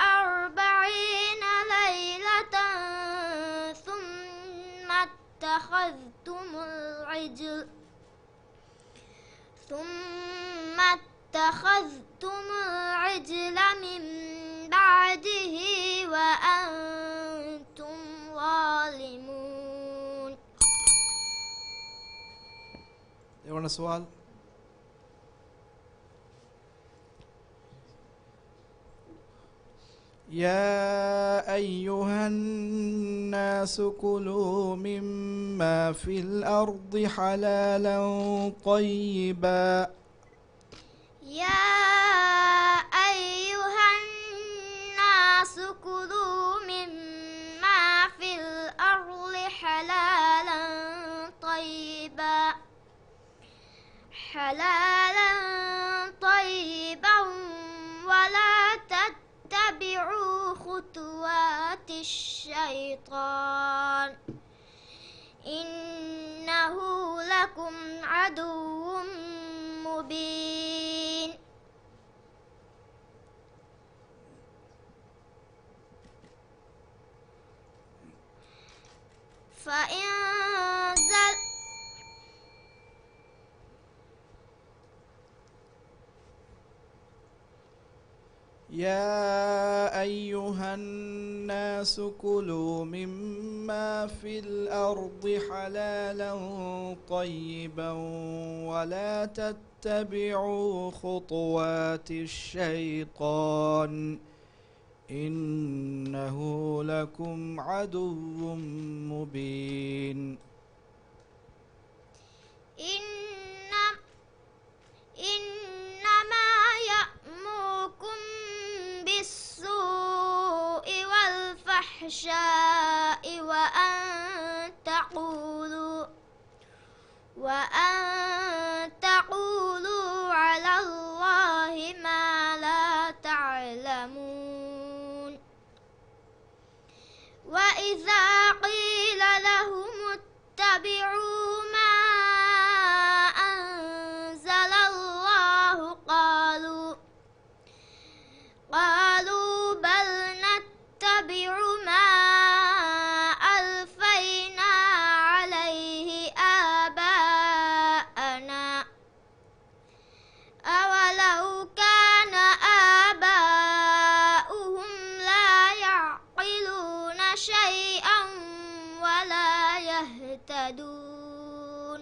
40 ليلة ثم اتخذتم العجل من بعده وأنتم ظالمون. يونا سؤال. يا أيها الناس كلوا مما في الأرض حلالا طيبا. يا الشيطان إنه لكم عدو مبين فإن يا أيها الناس كلوا مما في الأرض حلالا طيبا ولا تتبعوا خطوات الشيطان إنه لكم عدو مبين إنما يأمركم بالسوء والفحشاء وأن تقولوا على الله ما لا تعلمون وإذا قيل لهم اتبعوا ما أنزل الله قالوا بل نتبع ما ألفينا عليه آباءنا أولو كان آباؤهم لا يعقلون شيئا ولا يهتدون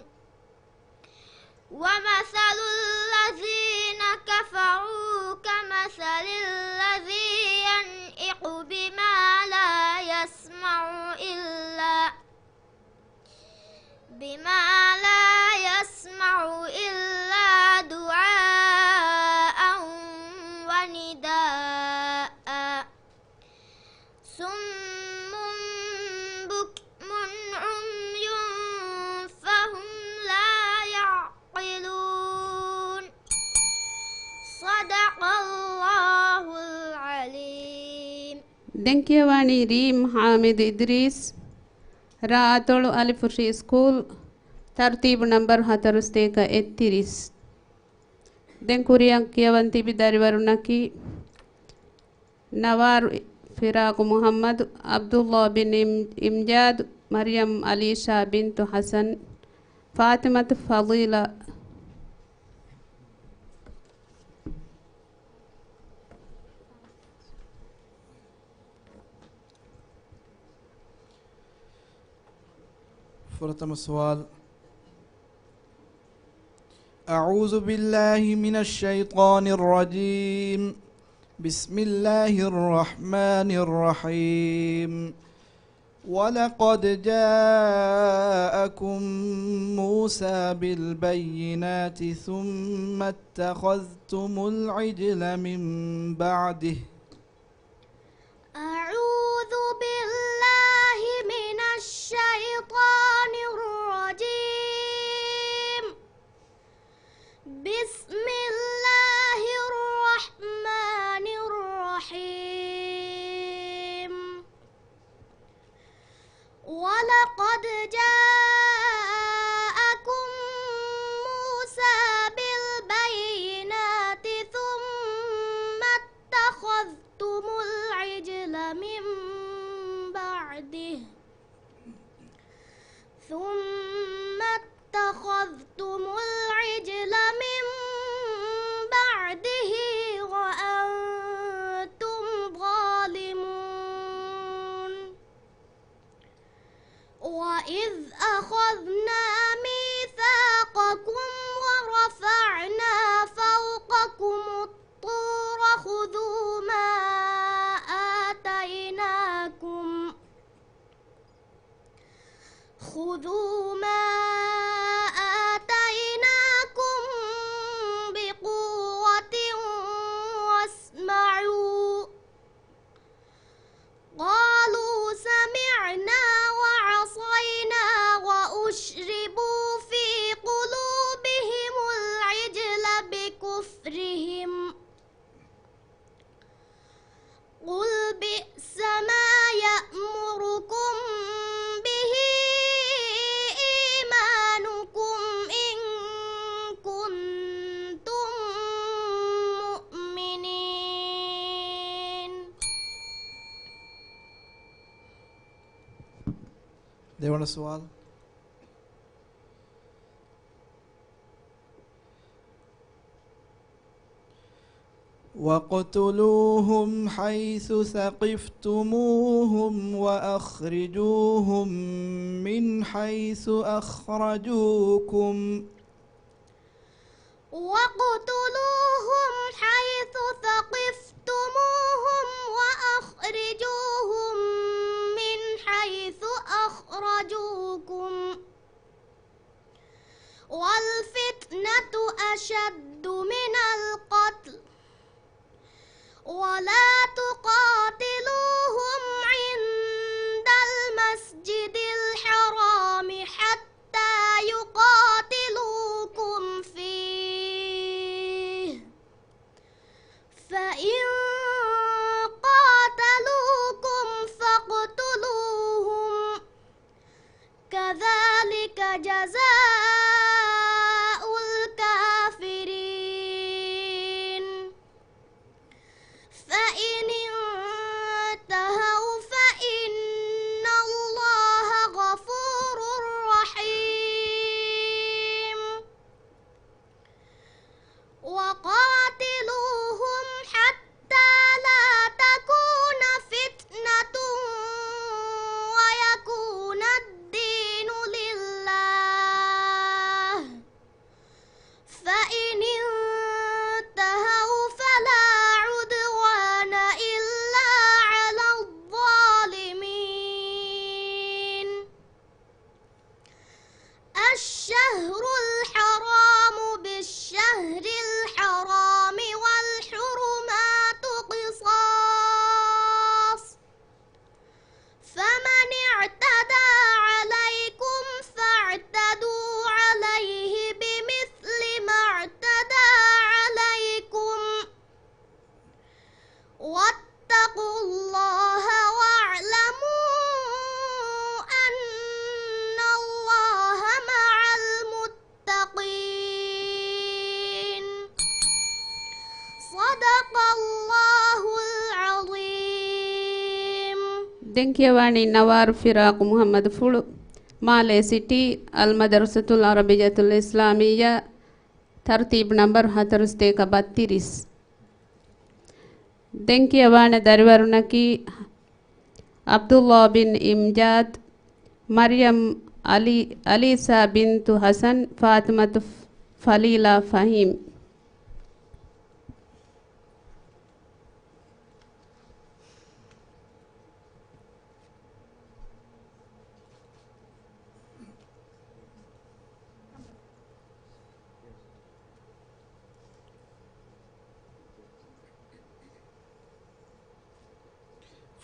ومثل الذين كفروا كمثل الذي ينعق بما لا يسمع إلا دعاء ونداء صم بكم عمي فهم لا يعقلون صدق الله العليم Denkiawani Reem Hamid Idris Raatolu Alifurshi School Tartib number 43 Denkuriyan Kiavanti Bidarivarunaki Nawar Firaq Muhammad Abdullah bin Imjad Maryam Alisha bint Hassan Fatimat Fadila فرتم السؤال أعوذ بالله من الشيطان الرجيم بسم الله الرحمن الرحيم ولقد جاءكم موسى بالبينات ثم اتخذتم العجل من بعده أعوذ بالله من الشيطان الرجيم بسم الله الرحمن الرحيم ولقد جاءكم موسى بالبينات ثم اتخذتم देवण सवाल وَاقْتُلُوهُمْ حَيْثُ ثَقِفْتُمُوهُمْ وَأَخْرِجُوهُمْ مِنْ حَيْثُ أَخْرَجُوكُمْ واقتلوهم حيث ثقفتموهم وأخرجوهم من حيث أخرجوكم والفتنة أشد من القتل ولا تقاتلوهم عند المسجد الحرام حتى يقاتلوكم فيه فإن قاتلوكم فاقتلوهم كذلك جزاء الكافرين فإن انتهوا فإن الله غفور رحيم وقاتلوهم حتى لا تكون فتنة ويكون الدين لله فإن انتهوا فلا عدوان إلا على الظالمين الشهر الحرام بالشهر الحرام والحرمات قصاص فمن اعتدى عليكم فاعتدوا عليه بمثل ما اعتدى عليكم واتقوا الله واعلموا أن الله مع المتقين صدق الله العظيم. දෙන්කියවානි නවාර් ෆිරාක් මුහම්මද් ෆුළු මාලේ සිටි අල් මදරසතුල් අරබියතුල් ඉස්ලාමියා තර්තිබ් නම්බර් 4232 දෙන්කියවාන දරිවරුණකි අබ්දුල්ලා බින් ඉම්ජාද් මරියම් අලීසා බින්තු හසන් ෆාතිමතු ෆලීලා ෆහීම්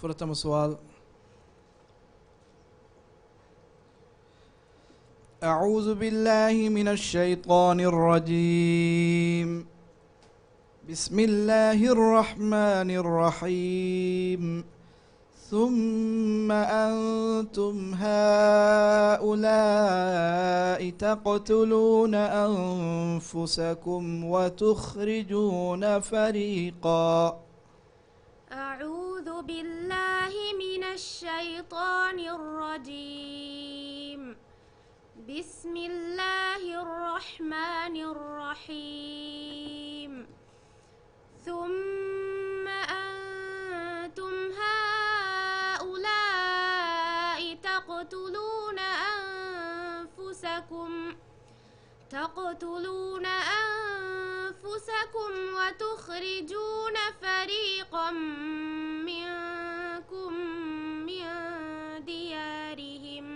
فرتم سؤال أعوذ بالله من الشيطان الرجيم بسم الله الرحمن الرحيم ثم أنتم هؤلاء تقتلون أنفسكم وتخرجون فريقا أعوذ بالله من الشيطان الرجيم بسم الله الرحمن الرحيم ثم أنتم هؤلاء تقتلون أنفسكم وتخرجون فريقا منكم من ديارهم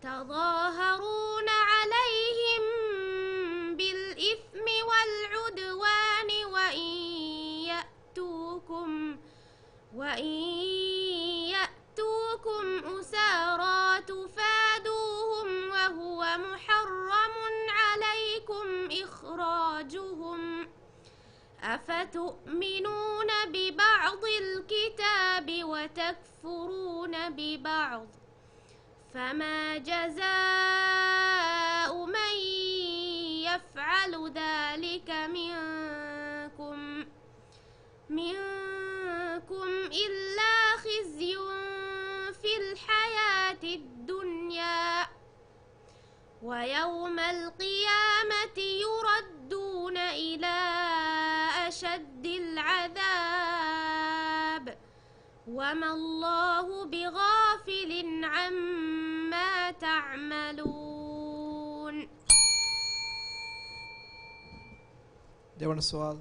تظاهرون عليهم بالإثم والعدوان وإن يأتوكم أسارى تفادوهم وهو محرم عليكم إخراجهم أفتؤمنون ببعض الكتاب وتكفرون ببعض فما جزاء من يفعل ذلك منكم إلا خزي في الحياة الدنيا ويوم القيامة يردون إلى أشد العذاب وما الله بغافل عما تعملون. ديوان السؤال.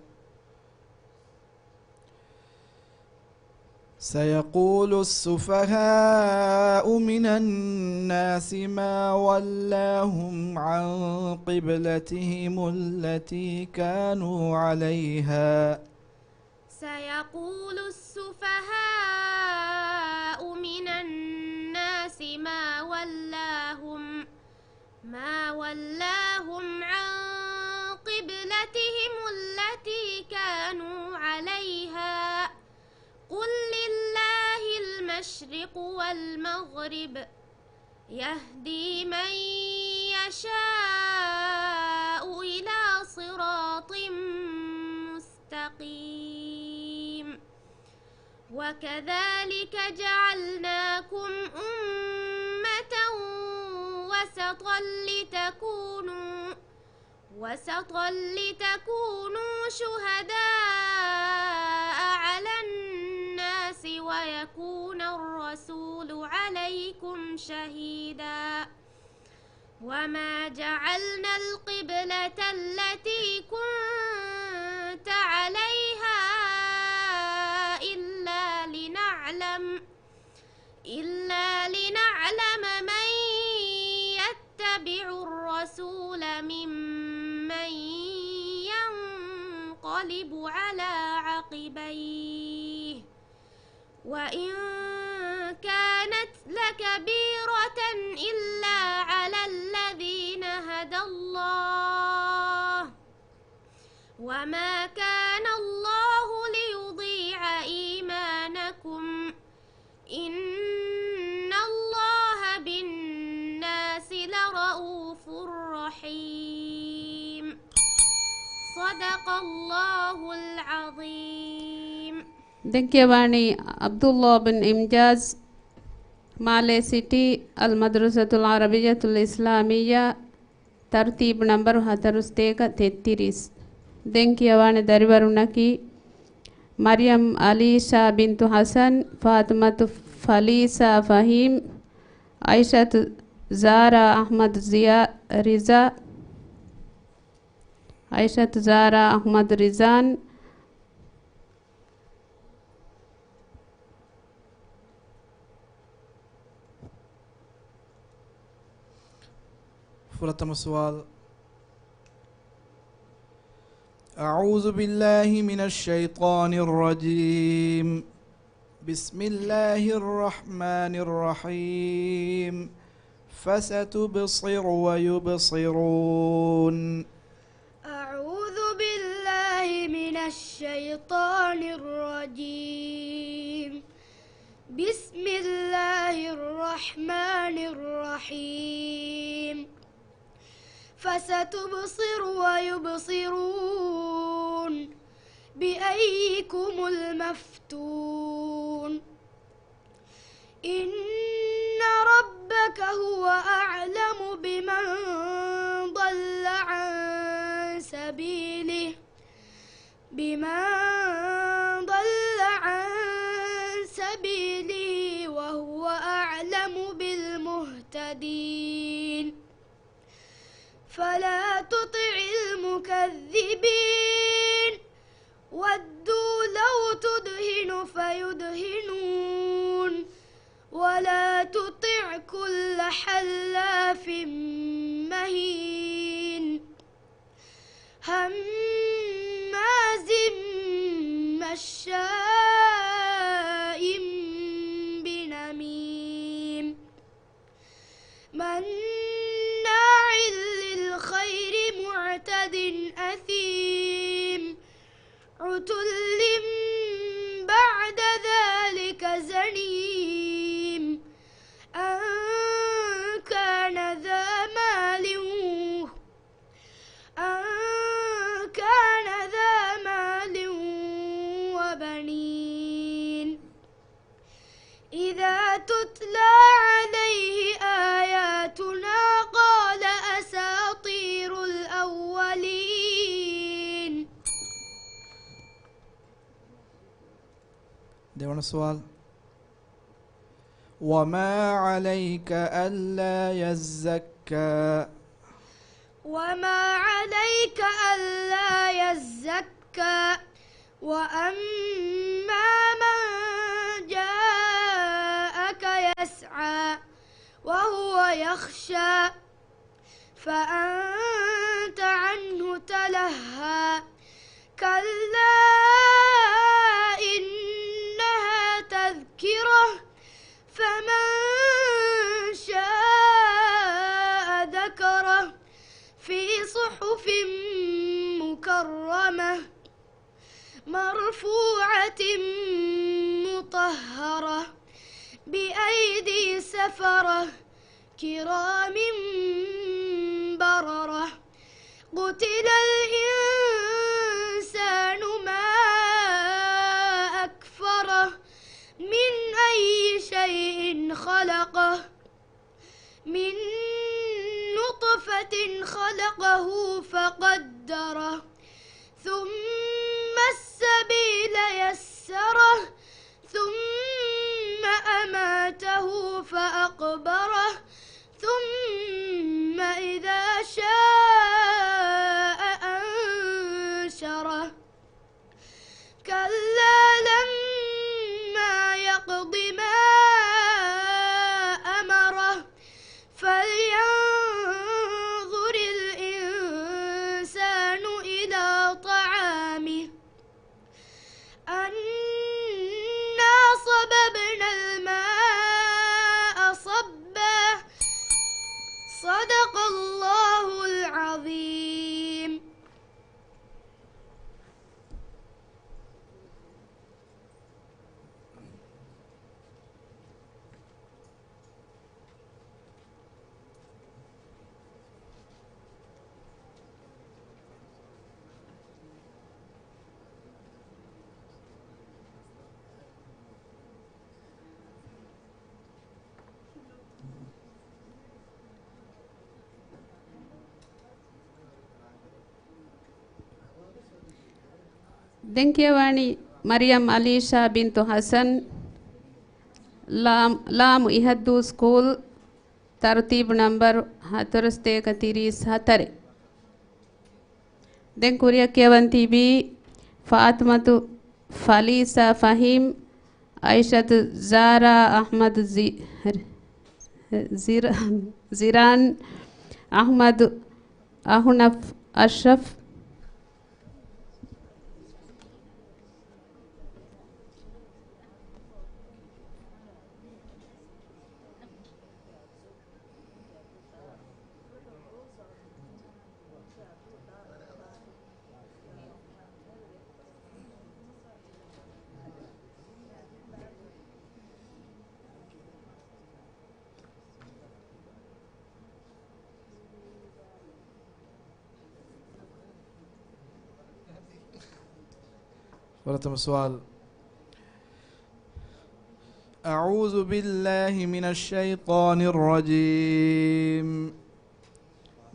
سيقول السفهاء من الناس ما ولاهم عن قبلتهم التي كانوا عليها. سيقول السفهاء من الناس ما ولاهم عن قبلتهم التي كانوا عليها قل لله المشرق والمغرب يهدي من يشاء إلى صراط مستقيم. وكذلك جعلناكم أمة وسطا لتكونوا شهداء على الناس ويكون الرسول عليكم شهيدا. وما جعلنا القبلة التي كنت عليها إلا لنعلم من يتبع الرسول ممن ينقلب على عقبيه وإن كانت لكبيرة إلا على الذين هدى الله وما كان الله ليضيع إيمانكم إن الله بالناس لرؤوف رحيم. صدق الله العظيم. දෙක්කවානි අබ්දුල්ලා බින් ඉම්ජාස් මාලේ සිටි අල් මද්රසතුල් අරබියතුල් ඉස්ලාමියා තර්තිබ් නම්බර් 43 දෙක්කවානි දරිවරුණකි मरियम अलीशा बिन्तु हसन फातिमतु फलीसा फ़हीम आयशत ज़ारा अहमद रिज़ान فرتم السؤال. أعوذ بالله من الشيطان الرجيم. بسم الله الرحمن الرحيم. فستبصر ويبصرون. أعوذ بالله من الشيطان الرجيم. بسم الله الرحمن الرحيم. فستبصر ويبصرون بأيكم المفتون. إن ربك هو أعلم بمن ضل عن سبيله وهو أعلم بالمهتدين. فلا تطع المكذبين ودوا لو تدهن فيدهنون ولا تطع كل حلاف مهين هماز مشاء بنميم مناع للخير معتد أثيم عتل بعد ذلك زنيم أن كان ذا مال ديوان السؤال. وما عليك ألا يزكى. وما عليك ألا يزكى وأما من جاءك يسعى وهو يخشى فأنت عنه تلهى كلا إنها تذكرة فمن شاء ذكره في صحف مكرمة مرفوعة مطهرة بأيدي سفرة كرام بررة قتل الإنسان ما أكفره من أي شيء خلقه من نطفة خلقه فقدره ثم السبيل يسره ثم أماته فأقبره ثم إذا شاء أنشره كلا لما يقض ما أمره فلينظر الإنسان إلى طعامه أنا صببنا الماء صبا صدق الله العظيم. Denkiawani Maryam Alisha bintu Hasan Lam Ihaddu School Tartib number 434 Denkuria Kiawanti bi Fatimatu Falisa Fahim Aishatu Zara Ahmad Ziran Ahmad Ahunaf Ashraf ورتم السؤال. أعوذ بالله من الشيطان الرجيم.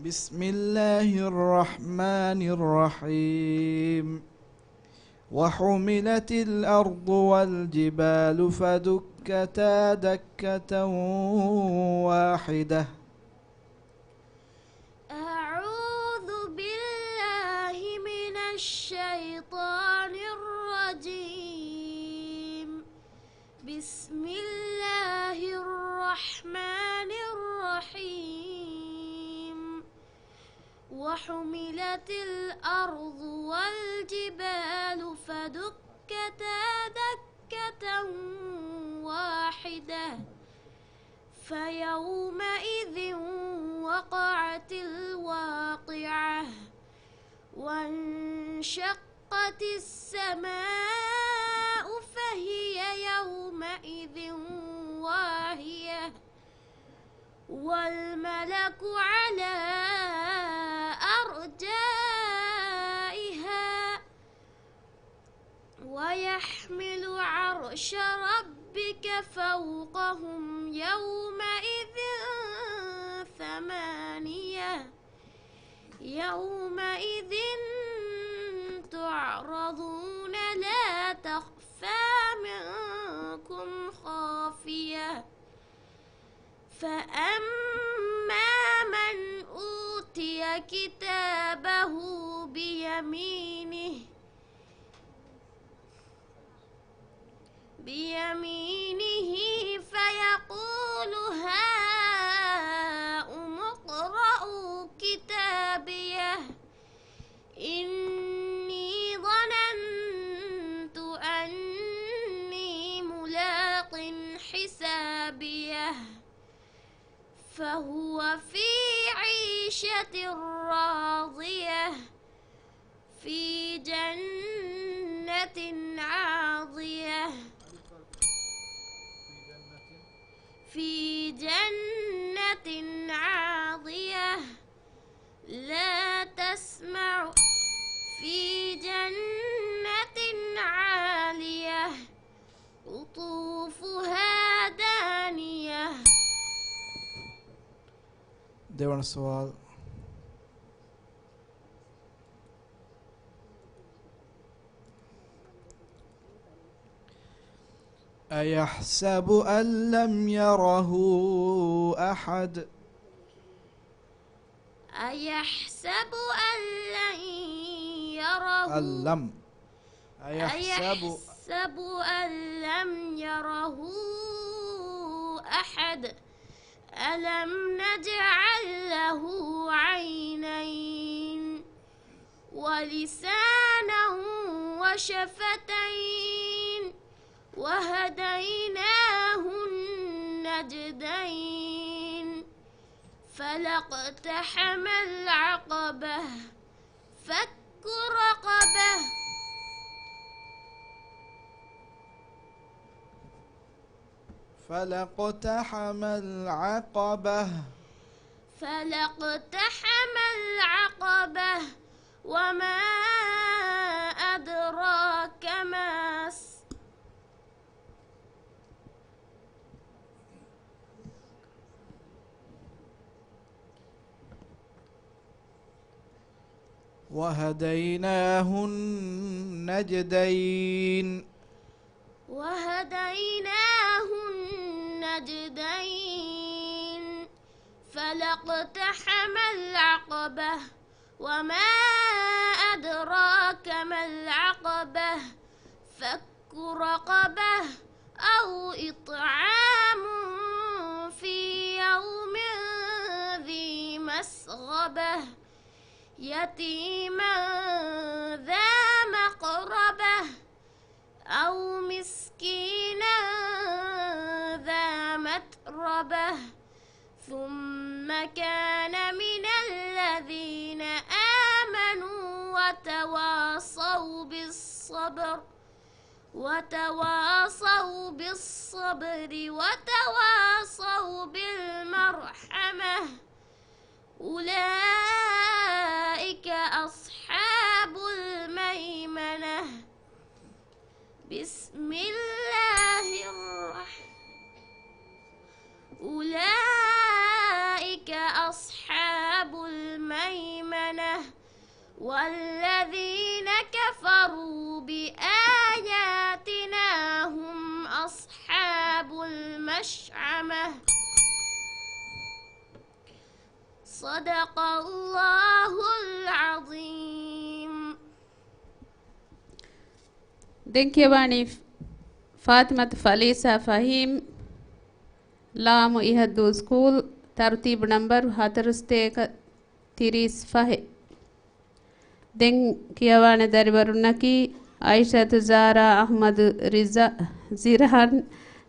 بسم الله الرحمن الرحيم. وحملت الأرض والجبال فدكتا دكة واحدة. أعوذ بالله من الشيطان الرجيم. بسم الله الرحمن الرحيم. وحملت الأرض والجبال فدكتا دكة واحدة فيومئذ وقعت الواقعة وانشقت السماء فهي يومئذ واهية والملك على أرجائها ويحمل عرش ربك فوقهم يومئذ ثمانية يومئذ تعرضون لا تخفى منكم فأما من أوتي كتابه بيمينه فيقول هاؤم اقرءوا كتابيه إني ظننت أني ملاق حسابيه فهو في عيشة راضية في جنة عاضية لا تسمع في جنة عالية قطوفها دانية. ديوان السؤال. أيحسب أن لم يره أحد أيحسب أن لن يره أيحسب أن لم يره أحد ألم نجعل له عينين ولسانا وشفتين وهديناه النجدين فلاقتحم العقبة فك رقبة فلاقتحم العقبة وما أدراك ما وهديناه النجدين فلاقتحم العقبة وما أدراك ما العقبة فك رقبة أو إطعام في يوم ذي مسغبة يتيما ذا مقربة أو مسكينا ذا متربة ثم كان من الذين آمنوا وتواصوا بالصبر وتواصوا بالمرحمة أولئك أصحاب الميمنة. بسم الله أولئك أصحاب الميمنة والذين كفروا بآياتنا هم أصحاب المشأمة. صدق الله العظيم. دنكيواني فاطمة فليسا فهيم لام إهدو سكول ترتيب نمبر هاترستيك تيريس فهي دن كيوان دربرنكي عائشة زارا أحمد رزا زيرهان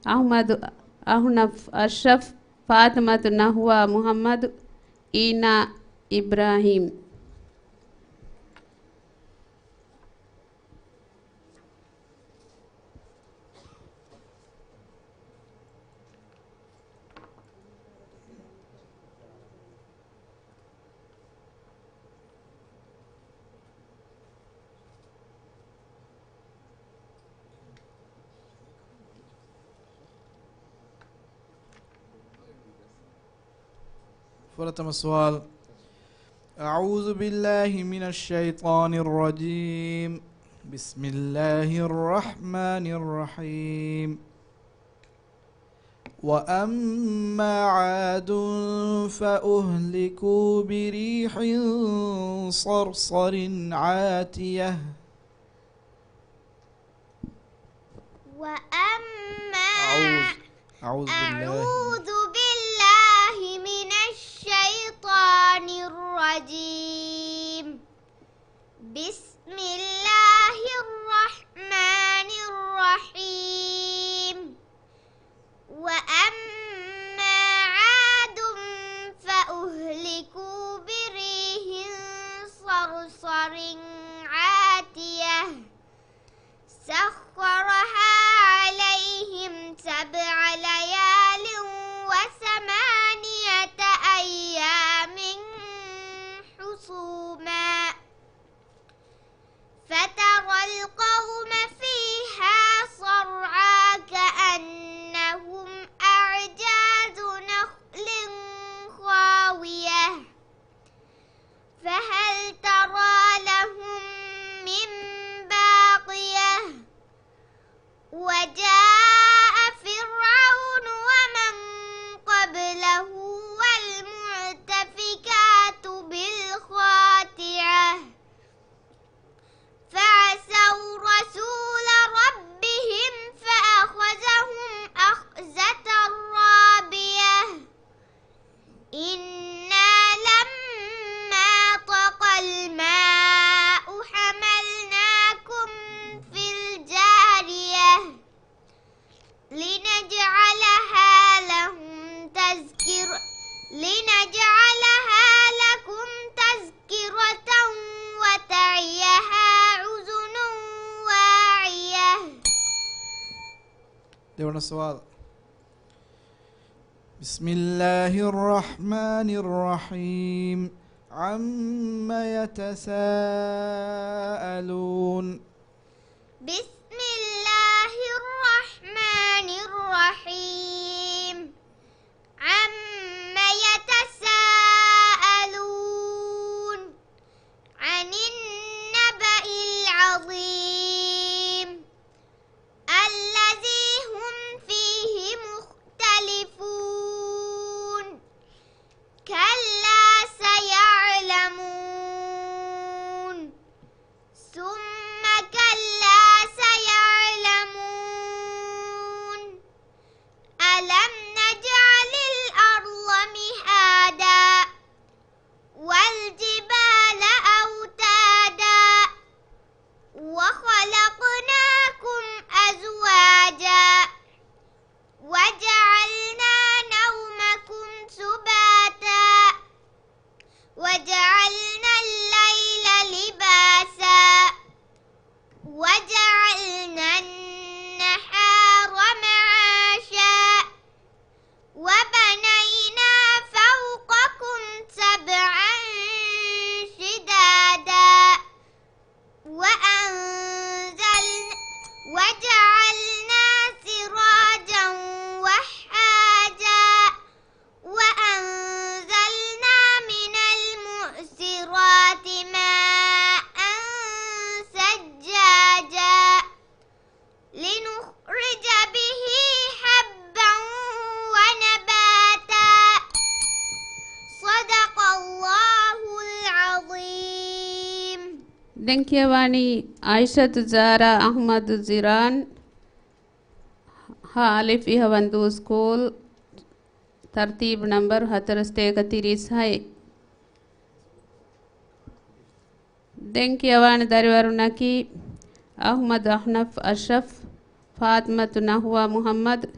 أحمد أحنف أشرف فاطمة نهوى محمد إينا إبراهيم. فرتم السؤال. أعوذ بالله من الشيطان الرجيم. بسم الله الرحمن الرحيم. وأما عاد فأهلكوا بريح صرصر عاتية وأما أعوذ بالله من الشيطان الرجيم. بسم الله الرحمن الرحيم. وأما عاد فأهلكوا بريح صرصر عاتية سخرها عليهم 7 ليال و8 أيام حسوما فترى القوم فيها صرعى كأنهم أعجاز نخل خاوية فهل ترى لهم من باقية وجاء فرعون ومن قبله والمؤتفكات بالخاطئة فعصوا رسول ربهم فأخذهم أخذة رابية إنا لما طغى الماء حملناكم في الجارية لنجعلها لكم تذكرة وتعيها أذن واعية. دون السؤال. بسم الله الرحمن الرحيم. عما يتساءلون. بسم الله الرحمن الرحيم. عما يتساءلون عن النبأ العظيم الذي هم فيه مختلفون كلا سيعلمون ثم كلا سيعلمون ألم نجعل الأرض مهادا والجبال أوتادا وخلقناكم أزواجا وجعلنا نومكم سباتا وجعلنا الليل لباسا وجعلنا النهار معاشا وبنينا فوقكم 7 شدادا وجعلنا سراجا وحاجا وأنزلنا من المعصرات ماء ثجاجا لنخرج به حبا ونباتا صدق الله العظيم. Denkiawani Aishat Zara Ahmad Ziran Ha Alif Ihavandu School Tartib number 430 hai. Denkiawani Darivarunaki Ahmad Ahnaf Ashraf Fatmat Nahwa Muhammad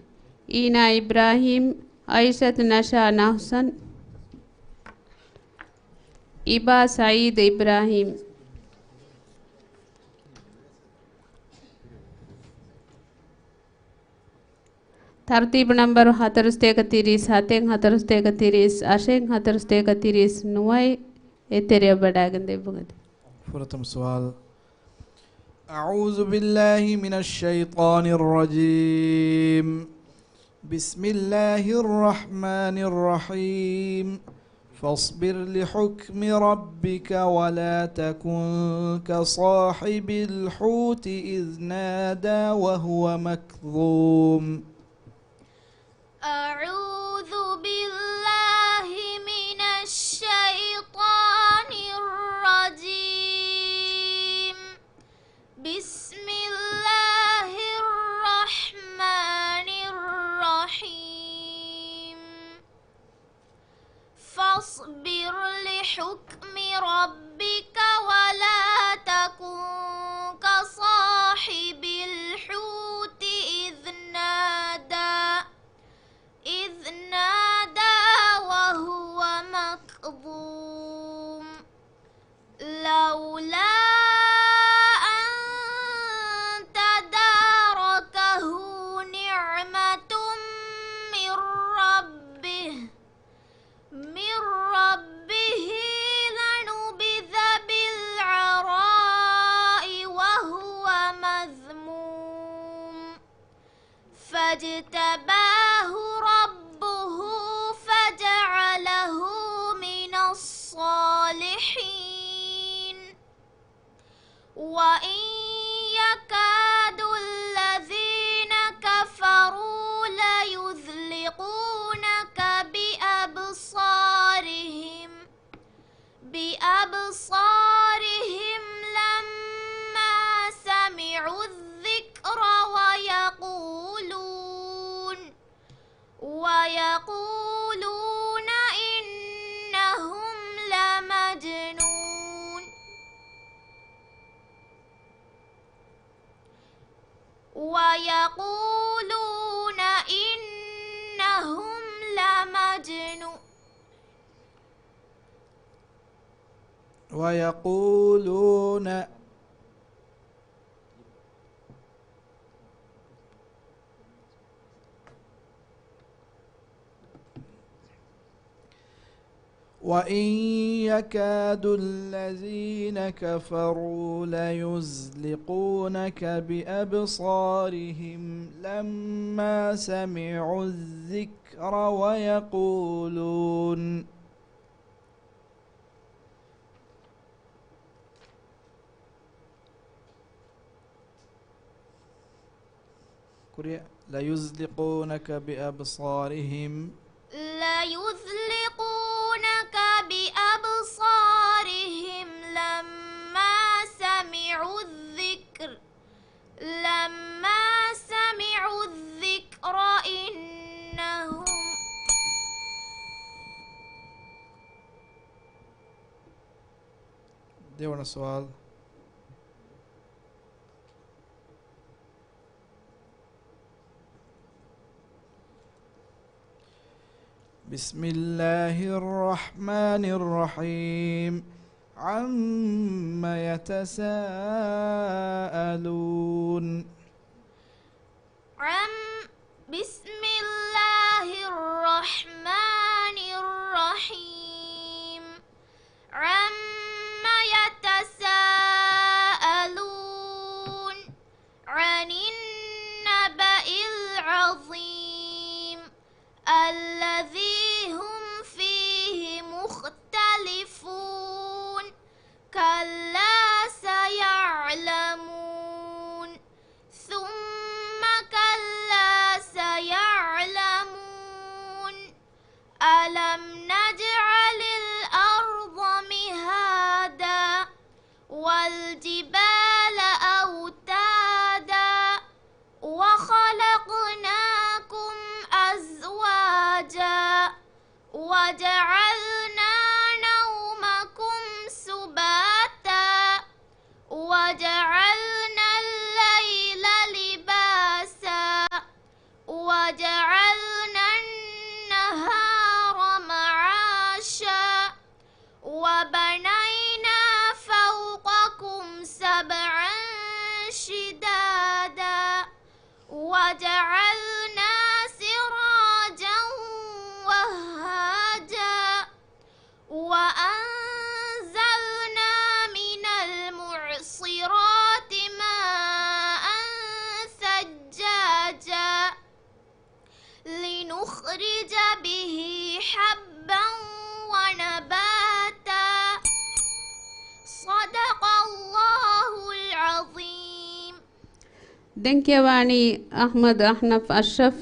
Ina Ibrahim Aishat Nasha Nahsan Iba Saeed Ibrahim. Tartib number 430 hateng 430 asheng 430 nuai eteria badagande bugade. فرتم السؤال. أعوذ بالله من الشيطان الرجيم. بسم الله الرحمن الرحيم. فاصبر لحكم ربك ولا تكن كصاحب الحوت إذ نادى وهو مكظوم. أعوذ بالله من الشيطان الرجيم. بسم الله الرحمن الرحيم. فاصبر لحكم ربك ولا تكن كصاحب الحوت إذ نادى وهو مكظوم لولا أن تداركه نعمة من ربه لنبذ بالعراء وهو مذموم فاجتباه ربه فجعله من الصالحين. وإن يكاد الذين كفروا ليزلقونك بأبصارهم لما سمعوا الذكر ويقولون إنهم لمجنون. ويقولون وإن يكاد الذين كفروا ليزلقونك بأبصارهم لما سمعوا الذكر ويقولون ليزلقونك بأبصارهم لما سمعوا الذكر إنهم ديونا السؤال. بسم الله الرحمن الرحيم. عما يتساءلون. بسم الله الرحمن الرحيم. عما يتساءلون عن النبأ العظيم الذي هم فيه مختلفون. كلا سيعلمون ثم كلا سيعلمون. ألم نجعل الأرض مهادا والجبال أوتادا وخلقناكم أزواجا وجعلنا نومكم سباتا وجعلنا الليل لباسا وجعلنا النهار معاشا وبنينا فوقكم سبعا شدادا وجعلنا سراجا وهاجا وأنزلنا من المعصرات ماء ثجاجا لنخرج به حبا ونباتا. صدق الله العظيم. دنكيواني أحمد أحنف أشرف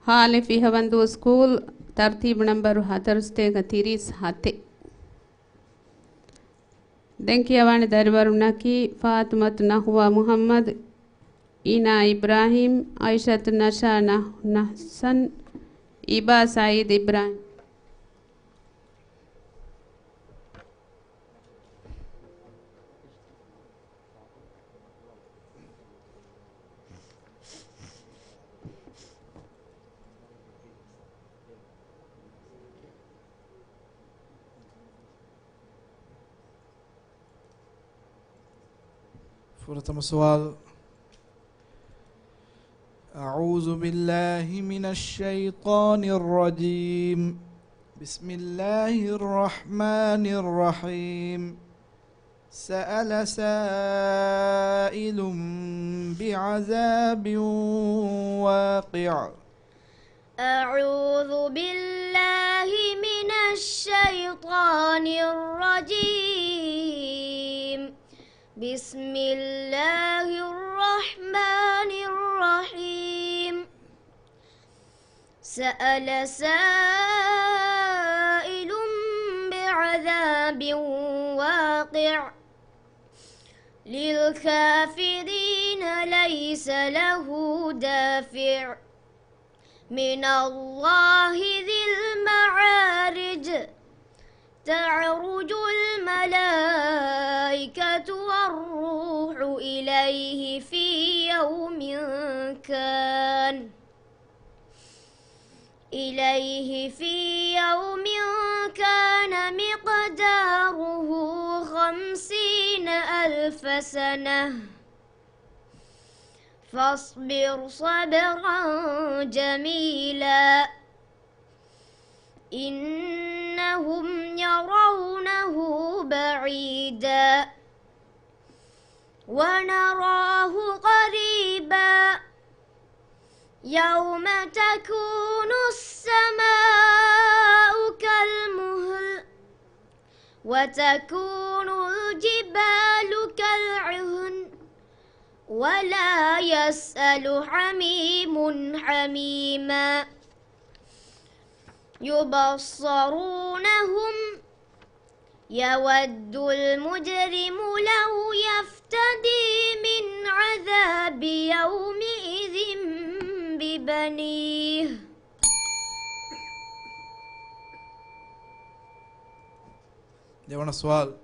حال فيها بندو سكول ترتيب نمبر هترستيغ تيريس هاتي دنكي يواني دربرناكي فاطمة نحو محمد إنا إبراهيم عائشة نشا نحسن إبا سعيد إبراهيم فرتم السؤال. أعوذ بالله من الشيطان الرجيم. بسم الله الرحمن الرحيم. سأل سائل بعذاب واقع. أعوذ بالله من الشيطان الرجيم. بسم الله الرحمن الرحيم. سأل سائل بعذاب واقع للكافرين ليس له دافع من الله ذي المعارج. تعرج الملائكة والروح إليه في يوم كان مقداره 50,000 سنة. فاصبر صبرا جميلا إنهم يرونه بعيدا ونراه قريبا. يوم تكون السماء كالمهل وتكون الجبال كالعهن ولا يسأل حميم حميما. يبصرونهم يود المجرم لو يفتدي من عذاب يومئذ ببنيه. ليونا السؤال.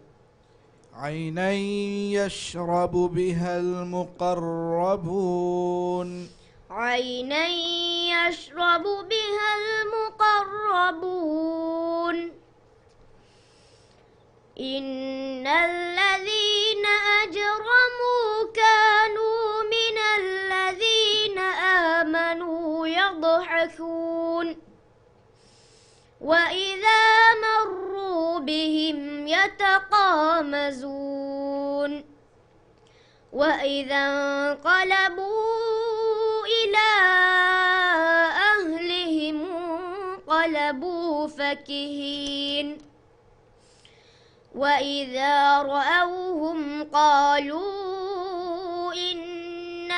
عينا يشرب بها المقربون. عينا يشرب بها المقربون. إن الذين أجرموا كانوا من الذين آمنوا يضحكون وإذا مروا بهم يتقامزون وإذا انقلبوا إلى أهلهم انقلبوا فكهين وإذا رأوهم قالوا إن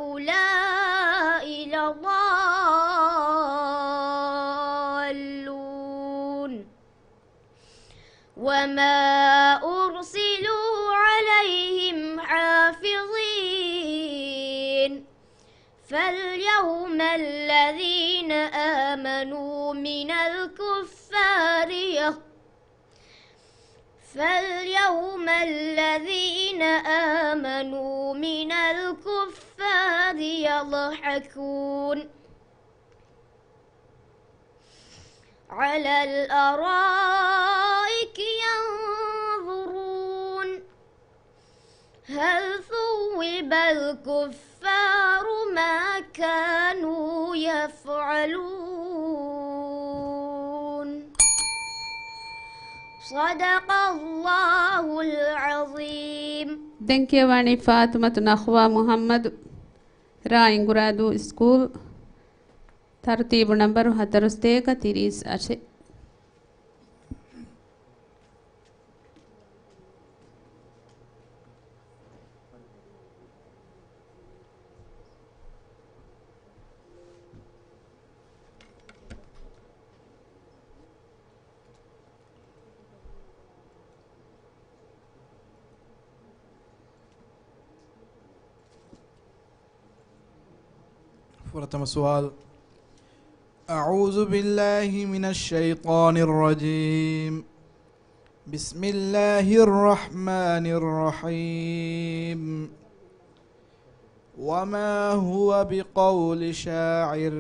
هؤلاء لضالون وما أرسلوا عليهم حافظين. فاليوم الذين آمنوا من الكفار يضحكون على الأرائك ينظرون هل ثوب الكفار ما كانوا يفعلون. صدق الله العظيم. دنكيواني فاطمة نخوة محمد راينغرادو سكول ترتيب نمبر 438. ورتم سؤال. أعوذ بالله من الشيطان الرجيم. بسم الله الرحمن الرحيم. وما هو بقول شاعر.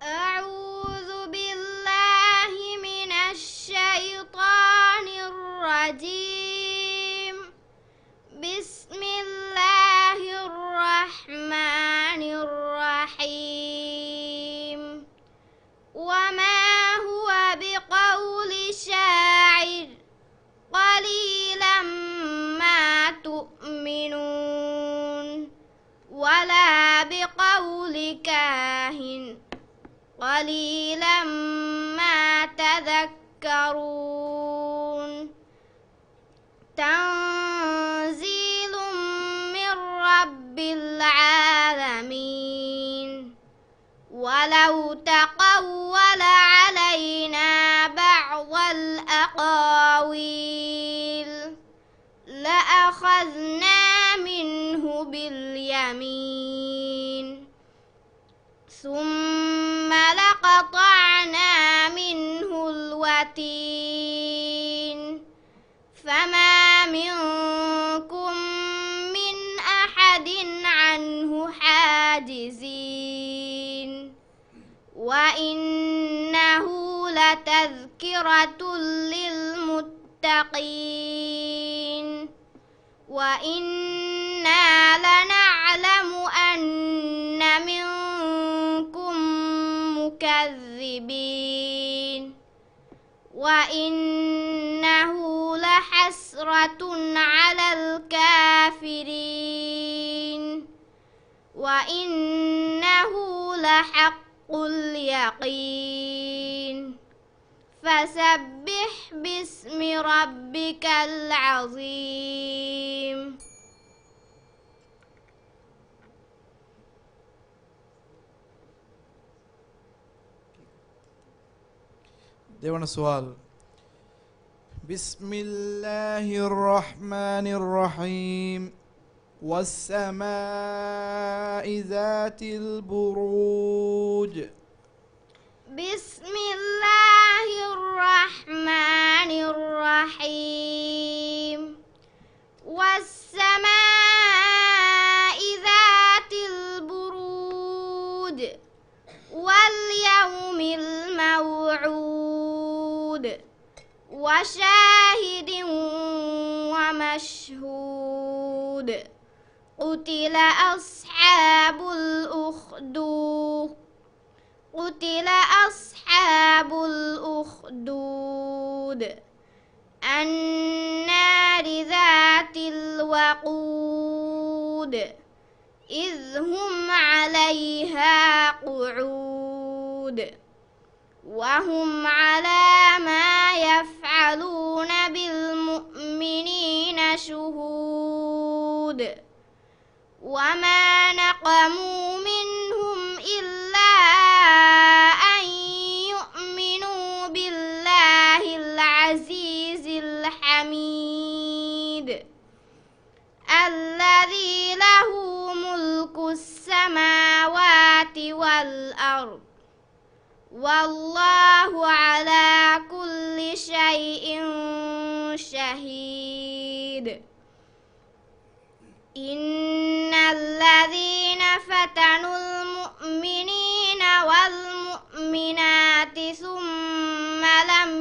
أعوذ بالله من الشيطان الرجيم. بسم الله الرحمن الرحيم. وما هو بقول شاعر قليلا ما تؤمنون ولا بقول كاهن قليلا ما تذكرون. تنزيل من رب العالمين. ولو تقول علينا بعض الأقاويل لأخذنا منه باليمين ثم لقطعنا منه الوتين فما منكم من أحد عنه حاجزين. وإنه لتذكرة للمتقين وإنا لنعلم أن منكم مكذبين وإنه لحسرة على الكافرين وإنه لحق اليقين. فسبح باسم ربك العظيم. देवण सवाल. بسم الله الرحمن الرحيم. والسماء ذات البروج. بسم الله الرحمن الرحيم. والسماء ذات البروج واليوم الموعود وشاهد ومشهود. قتل أصحاب الأخدود. قتل أصحاب الأخدود النار ذات الوقود إذ هم عليها قعود وهم على ما يفعلون بالمؤمنين شهود. وما نقموا منهم إلا أن يؤمنوا بالله العزيز الحميد الذي له ملك السماوات والأرض والله على كل شيء شهيد. إن الذين فتنوا المؤمنين والمؤمنات ثم لم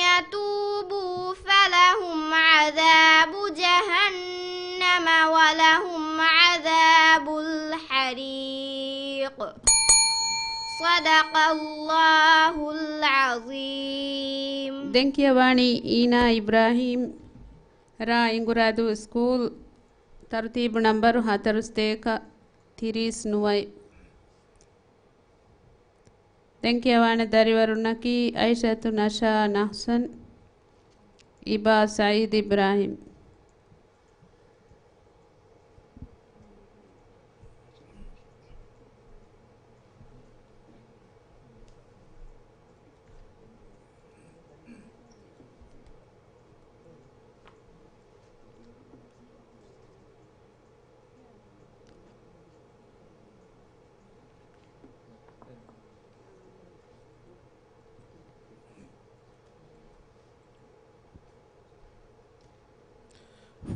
يتوبوا فلهم عذاب جهنم ولهم عذاب الحريق. صدق الله العظيم. ದೆಂಕಿಯವಾಣಿ ಈನಾ ಇಬ್ರಾಹಿಂ ರಾ ಇಂಗುರಾದು ಸ್ಕೂಲ್ ತರ್ತೀಬ್ ನಂಬರ್ 43 39. ದೆಂಕಿಯವಾಣಿ ದರಿವರುನ್ನಕಿ ಐಷತು ನಶಾ ನಹ್ಸನ್ ಇಬಾ ಸಯೀದ್ ಇಬ್ರಾಹಿಂ.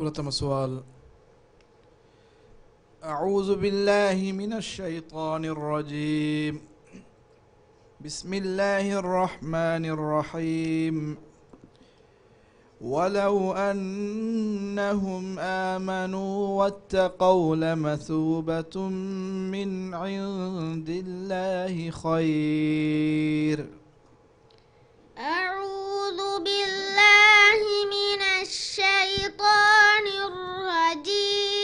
प्रथम सवाल أعوذ بالله من الشيطان الرجيم بسم الله الرحمن الرحيم ولو أنهم آمنوا واتقوا لمثوبة من عند الله خير أعوذ بالله من الشيطان الرجيم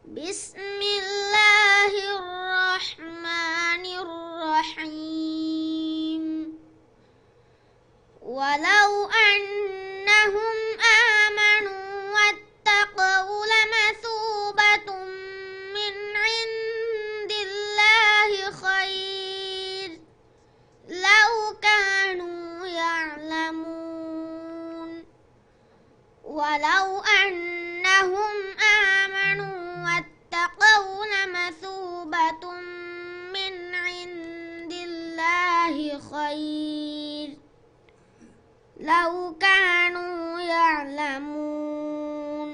بسم الله الرحمن الرحيم ولو أنهم آمنوا واتقوا لمثوبة من عند الله خير لو كانوا يعلمون ولو أنهم آمنوا واتقوا لمثوبة من عند الله خير لو كانوا يعلمون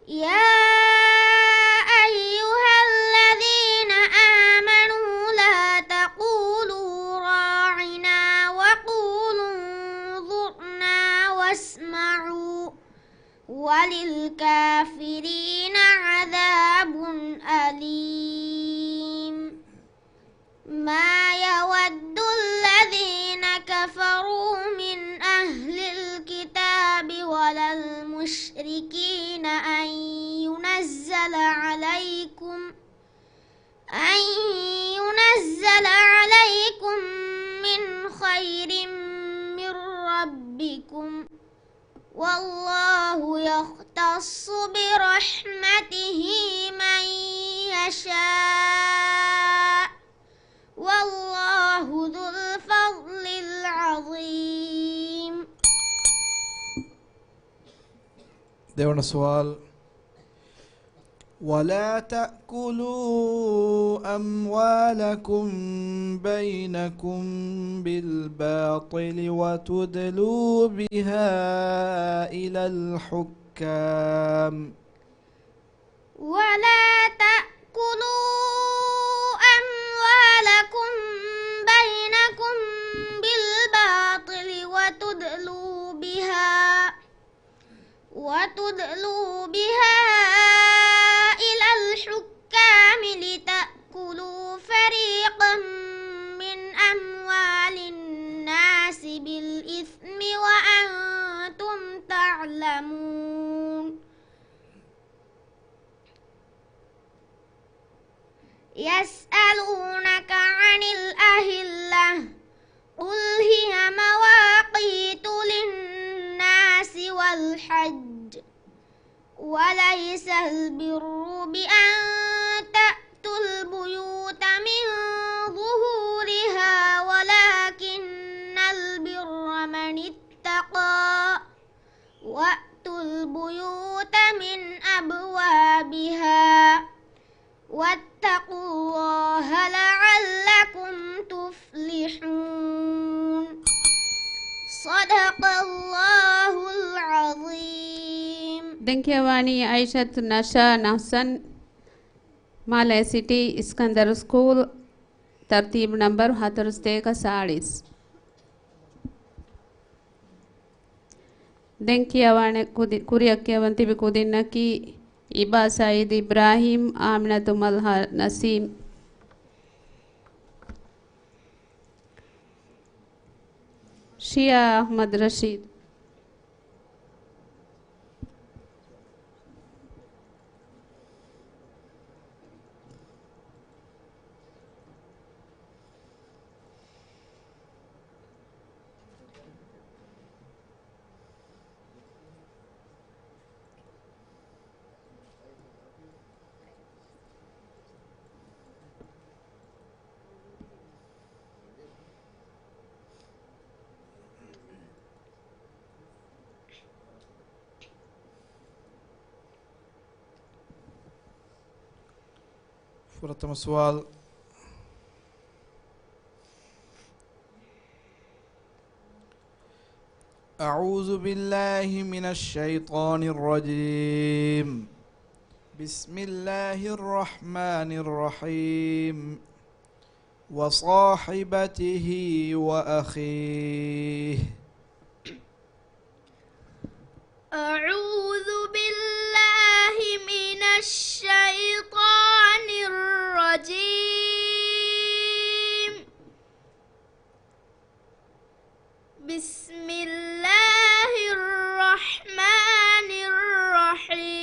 يا أيها الذين آمنوا لا تقولوا راعنا وقولوا انظرنا واسمعوا وللكافرين عذاب أليم ما يود الذين كفروا من أهل الكتاب ولا المشركين أن ينزل عليكم من خير من ربكم والله يختص برحمته من يشاء والله ذو الفضل العظيم देवण सवाल ولا تأكلوا أموالكم بينكم بالباطل وتدلوا بها إلى الحكام ولا تأكلوا أموالكم بينكم بالباطل وتدلوا بها إلى الحكام لتأكلوا فريقا من أموال الناس بالإثم وأنتم تعلمون يسألونك عن الأهلة قل هي مواقيت للناس والحج وليس البر بأن تأتوا البيوت من ظهورها ولكن البر من اتقى وأتوا البيوت من أبوابها واتقوا الله لعلكم تفلحون صدق الله العظيم දෙංකියවානී අයිෂත් නෂා නහසන් මාලය සිටි ඉස්කන්දර ස්කූල් තර්තිබ් නම්බර් 4340 දෙංකියවාන කුරියක්කියවන් තිබි කුදින්නකි ඉබා සයිද් ඉබ්‍රාහිම් ආමිනතු මල්හා නසීම් ශියා අහ්මද් රෂීද් प्रथम सवाल أعوذ بالله من الشيطان الرجيم. بسم الله الرحمن الرحيم. وصاحبته وأخيه. أعوذ بالله من الشيطان الرجيم. بسم الله الرحمن الرحيم.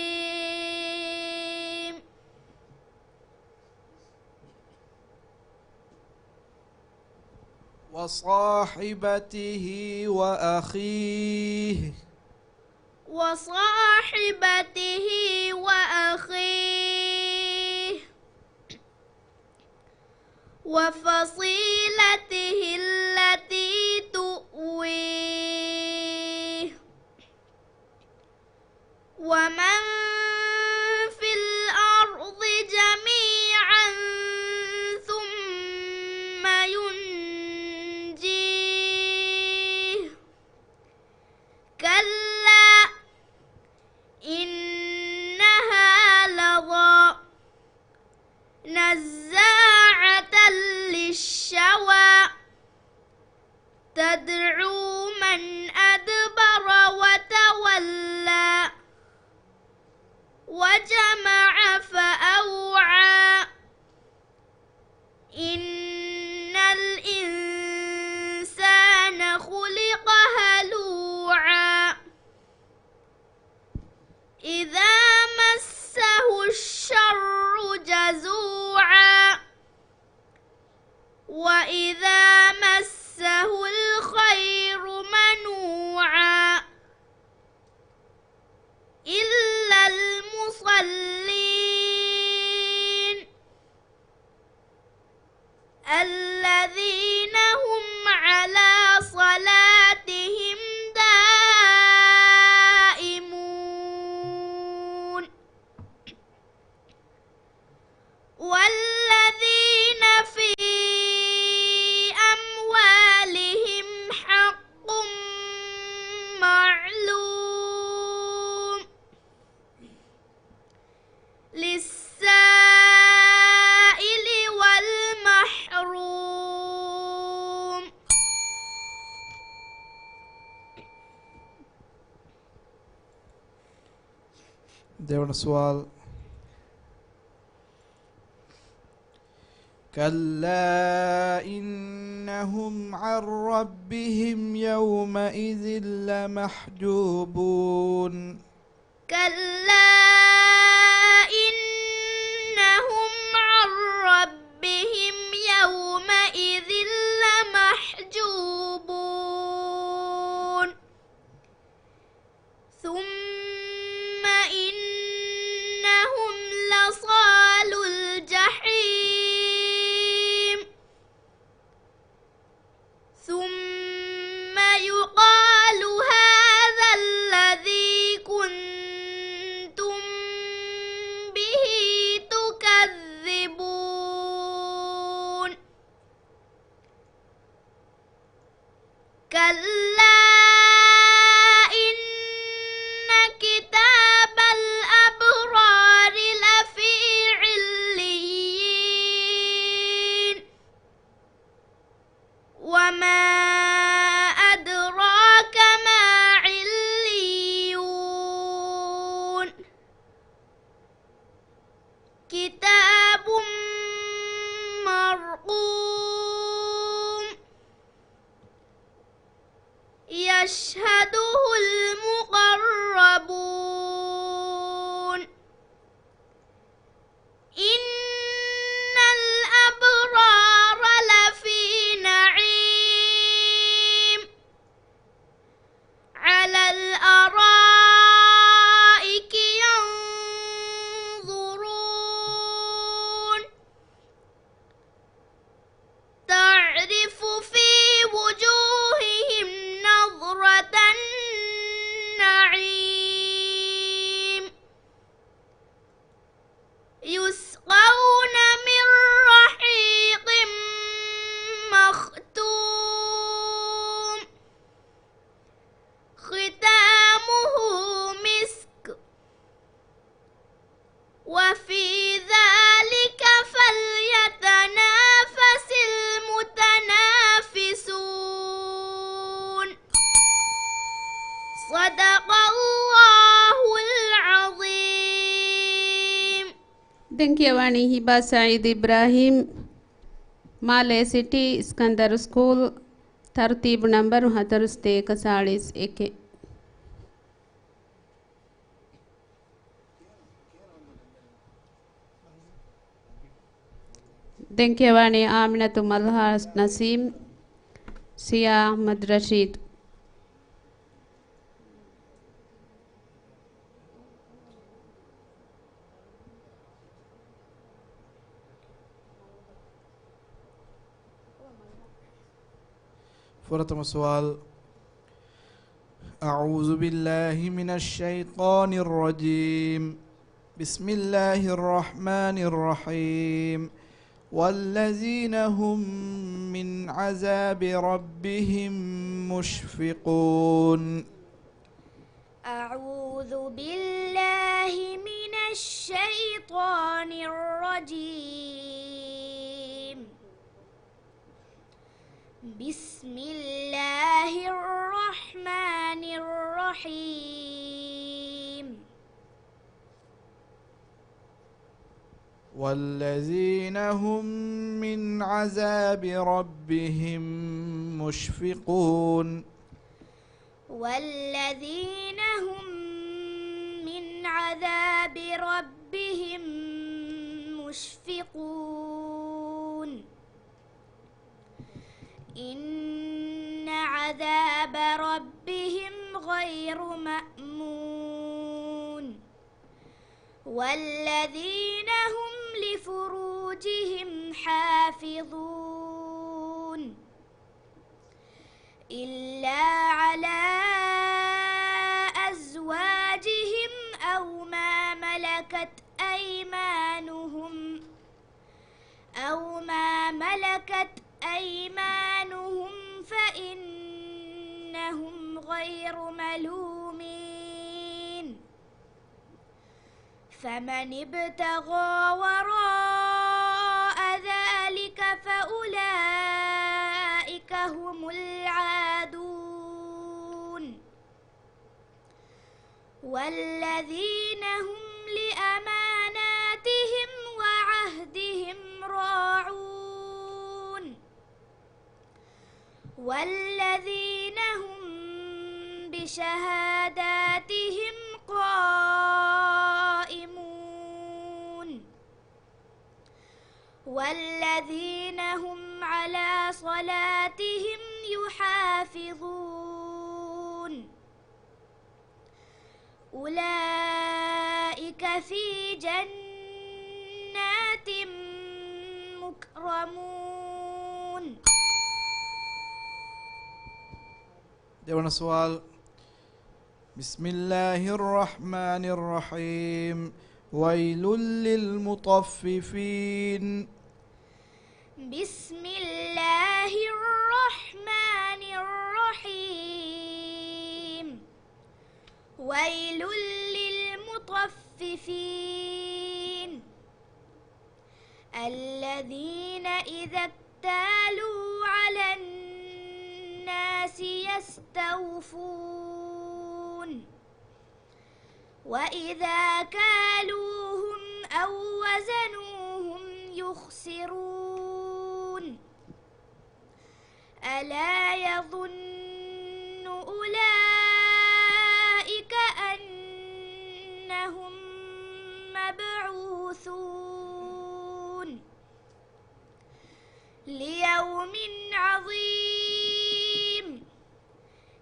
وصاحبته وأخيه. وصاحبته وأخيه وفصيلته التي تؤويه ومن في الأرض جميعا ثم ينجيه كلا إنها لظى نزاعة للشوى تدعو من أدبر وتولى وجمع فأوعى إن الإنسان خلق هلوعا إذا مسه الشر جزوعا وإذا مسه الخير منوعا إلا المصلين الذين هم على صلاتهم دائمون والذين في أموالهم حق معلوم للسائل والمحروم. देवण सवाल. كلا إنهم عن ربهم يومئذ لمحجوبون. كلا إنهم عن ربهم يومئذ لمحجوبون ثم إنهم لصالو الجحيم ثم يقال هذا الذي كنتم به تكذبون. كلا إن كتاب الأبرار لفي عليين وما أدراك ما عليون كتاب مرقوم يشهده المقربون. إن الأبرار لفي نعيم على الأرائك ينظرون تعرف في وجوههم نظرة النعيم يسقون من رحيق مختوم وفي ذلك فليتنافس المتنافسون صدق الله العظيم. ಡೆಂಕಿಯವಾಣಿ ಹಿಬಾ ಸಯೀದ್ ಇಬ್ರಾಹಿಂ ಮಾಲೆ ಸಿಟಿ ಸ್ಕಂದರ್ ಸ್ಕೂಲ್ ತರ್ತೀಬ್ ನಂಬರ್ 41 ಡೆಂಕಿಯವಾಣಿ ಆಮಿನತು ಮಲ್ಹಾ ನಸೀಮ್ ಸಿಯಾ ಅಹಮದ್ ರಶೀದ್ فرتم السؤال. أعوذ بالله من الشيطان الرجيم. بسم الله الرحمن الرحيم. والذين هم من عذاب ربهم مشفقون. أعوذ بالله من الشيطان الرجيم. بسم الله الرحمن الرحيم. والذين هم من عذاب ربهم مشفقون. والذين هم من عذاب ربهم مشفقون. إن عذاب ربهم غير مأمون. والذين هم لفروجهم حافظون إلا على أزواجهم أو ما ملكت أيمانهم فإنهم غير ملومين. فمن ابتغى وراء ذلك فأولئك هم العادون. والذين هم لأماناتهم وعهدهم راعون. والذين هم بشهاداتهم قائمون. والذين هم على صلاتهم يحافظون. أولئك في جنات مكرمون. جوابنا السؤال. بسم الله الرحمن الرحيم. ويل للمطففين. بسم الله الرحمن الرحيم. ويل للمطففين الذين إذا اكتالوا على الناس يستوفون وإذا كالوهم أو وزنوهم يخسرون. ألا يظن أولئك أنهم مبعوثون ليوم عظيم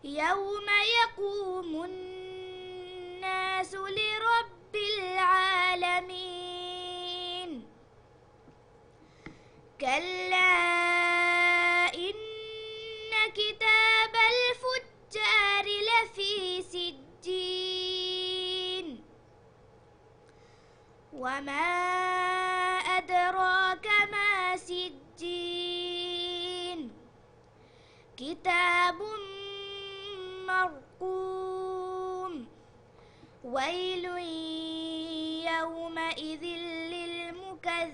يوم يقوم الناس لرب العالمين. كلا إن كتاب الفجار لفي سجين. وما أدراك ما سجين. كتاب مرقوم. ويل يومئذ يومئذ للمكذبين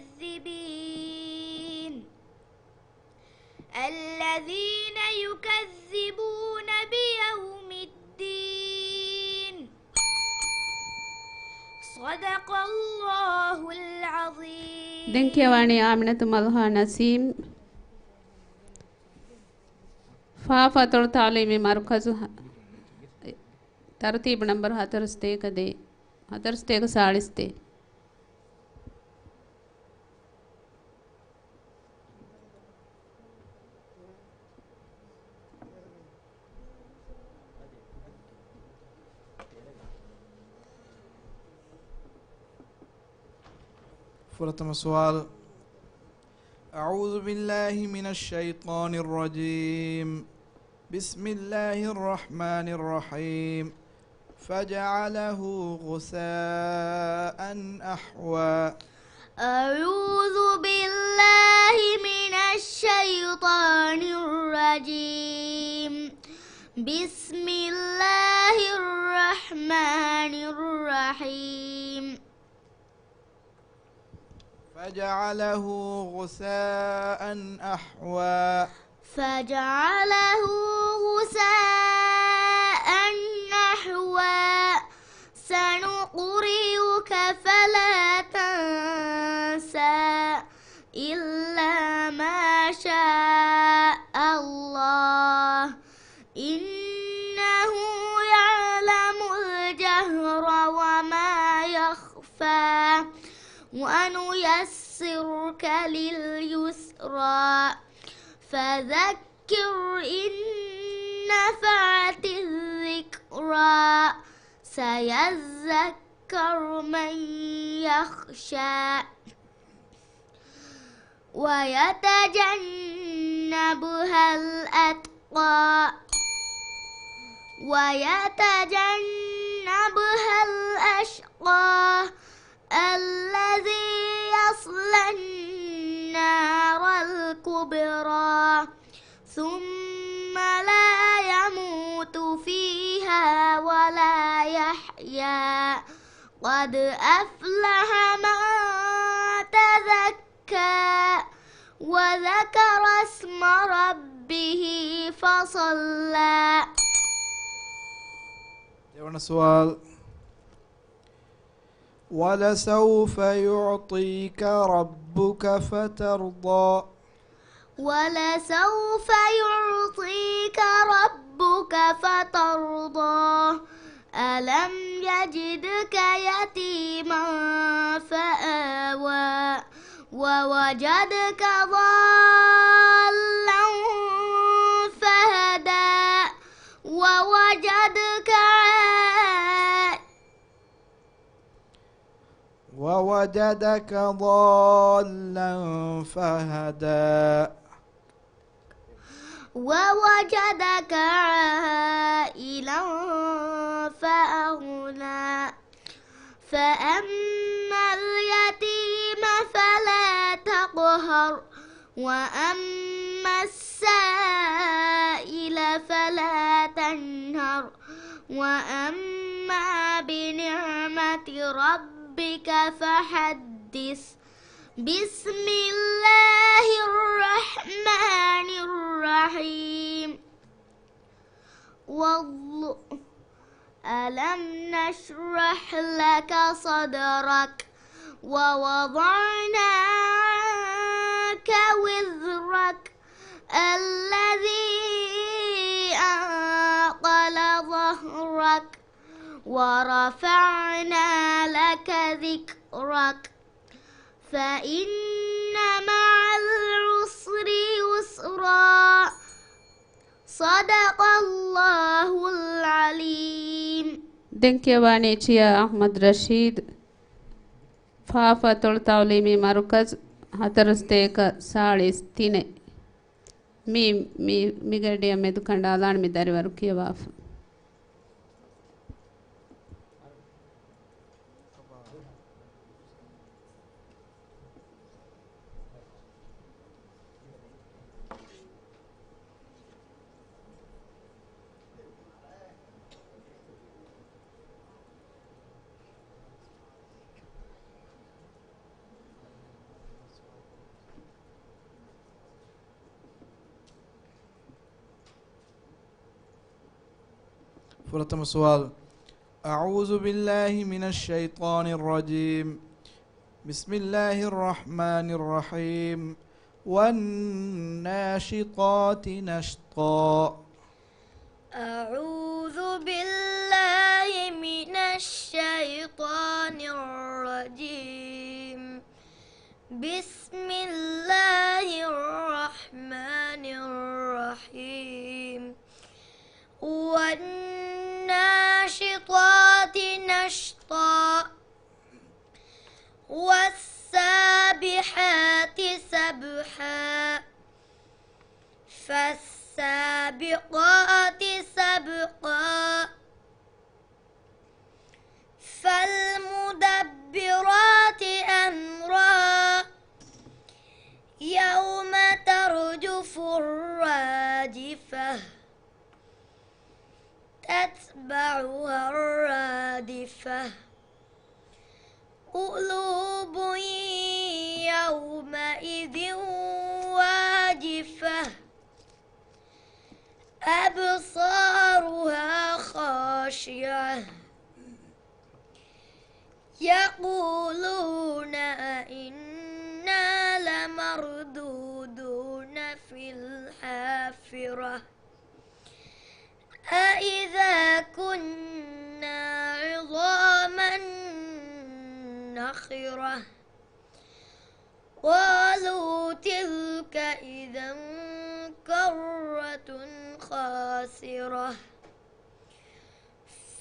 الذين يكذبون بيوم الدين صدق الله العظيم. دنكيواني آمنة ملها نسيم فافة تعليمي مركز ترتيب نمبر هترستيك دي هترستيك سالستي. فرتم سؤال. أعوذ بالله من الشيطان الرجيم. بسم الله الرحمن الرحيم. فجعله غثاء أحوى. أعوذ بالله من الشيطان الرجيم. بسم الله الرحمن الرحيم. فجعله غثاء أحوى. فجعله غثاء نحوا سنقرئك فلا تنسى إلا ما شاء الله إنه يعلم الجهر وما يخفى ونيسرك لليسرى فذكر إن نفعت الذكرى سيذكر من يخشى ويتجنبها الأتقى الأشقى الذي يصلى النار الكبرى ثم لا يموت فيها ولا يحيا قد أفلح من تزكى وذكر اسم ربه فصلى. سؤال. ولسوف يعطيك ربك فترضى. ولسوف يعطيك ربك فترضى ألم يجدك يتيما فآوى ووجدك ضالا فهدى ووجدك ضالا فهدى ووجدك عائلا فأغنى فأما اليتيم فلا تقهر وأما السائل فلا تنهر وأما بنعمة ربك فحدث. بسم الله الرحمن الرحيم. ألم نشرح لك صدرك ووضعنا عنك وزرك الذي أنقل ظهرك ورفعنا لك ذكرك فإن مع العسر يسرا صدق الله العليم. دنكيواني تشيا أحمد رشيد فافة التعليمي مركز هترستيك سالس تيني مي غديا ميدو كندالان مي داري وركي واف. Pertama soal. A'udzu billahi minasy syaithanir rajim. Bismillahirrahmanirrahim. Wan nashiqati nashqa. أعوذ بالله من الشيطان الرجيم بسم الله الرحمن الرحيم والناشطات نشطا والسابحات سبحا فالسابقات سبقا فالمدبرات أمرا يوم ترجف الراجفة تتبعها الرادفة قلوب يومئذ واجفة أبصارها خاشعة يقولون أئنا لمردودون في الحافرة أإذا كنا عظاما نخرة قالوا تلك إذا كرة خاسرة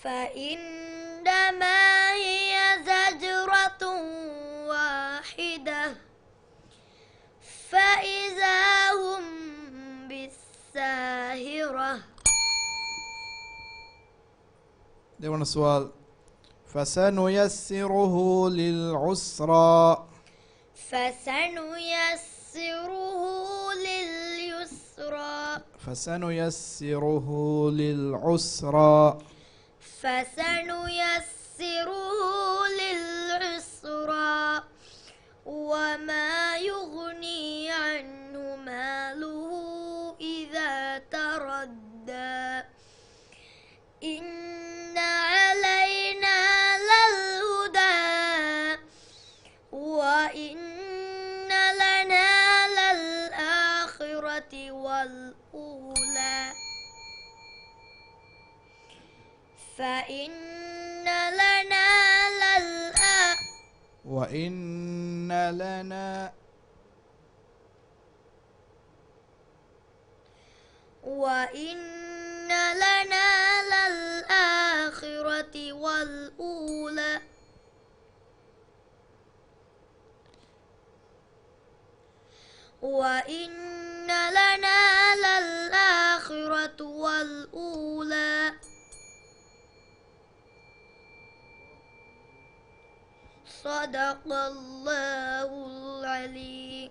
فإنما هي زجرة واحدة فإذا هم بالساهرة. Dewan soal. Fasanuyassiruhu lil usra. فسنيسره لليسرى Fasanuyassiruhu lil usra. فسنيسره للعسرى وما يغني عنه ماله إذا تردى إن علينا للهدى وإن لنا للآخرة والأولى فإن لنا وإن لنا للآخرة والأولى وإن لنا للآخرة والأولى. صدق الله العلي.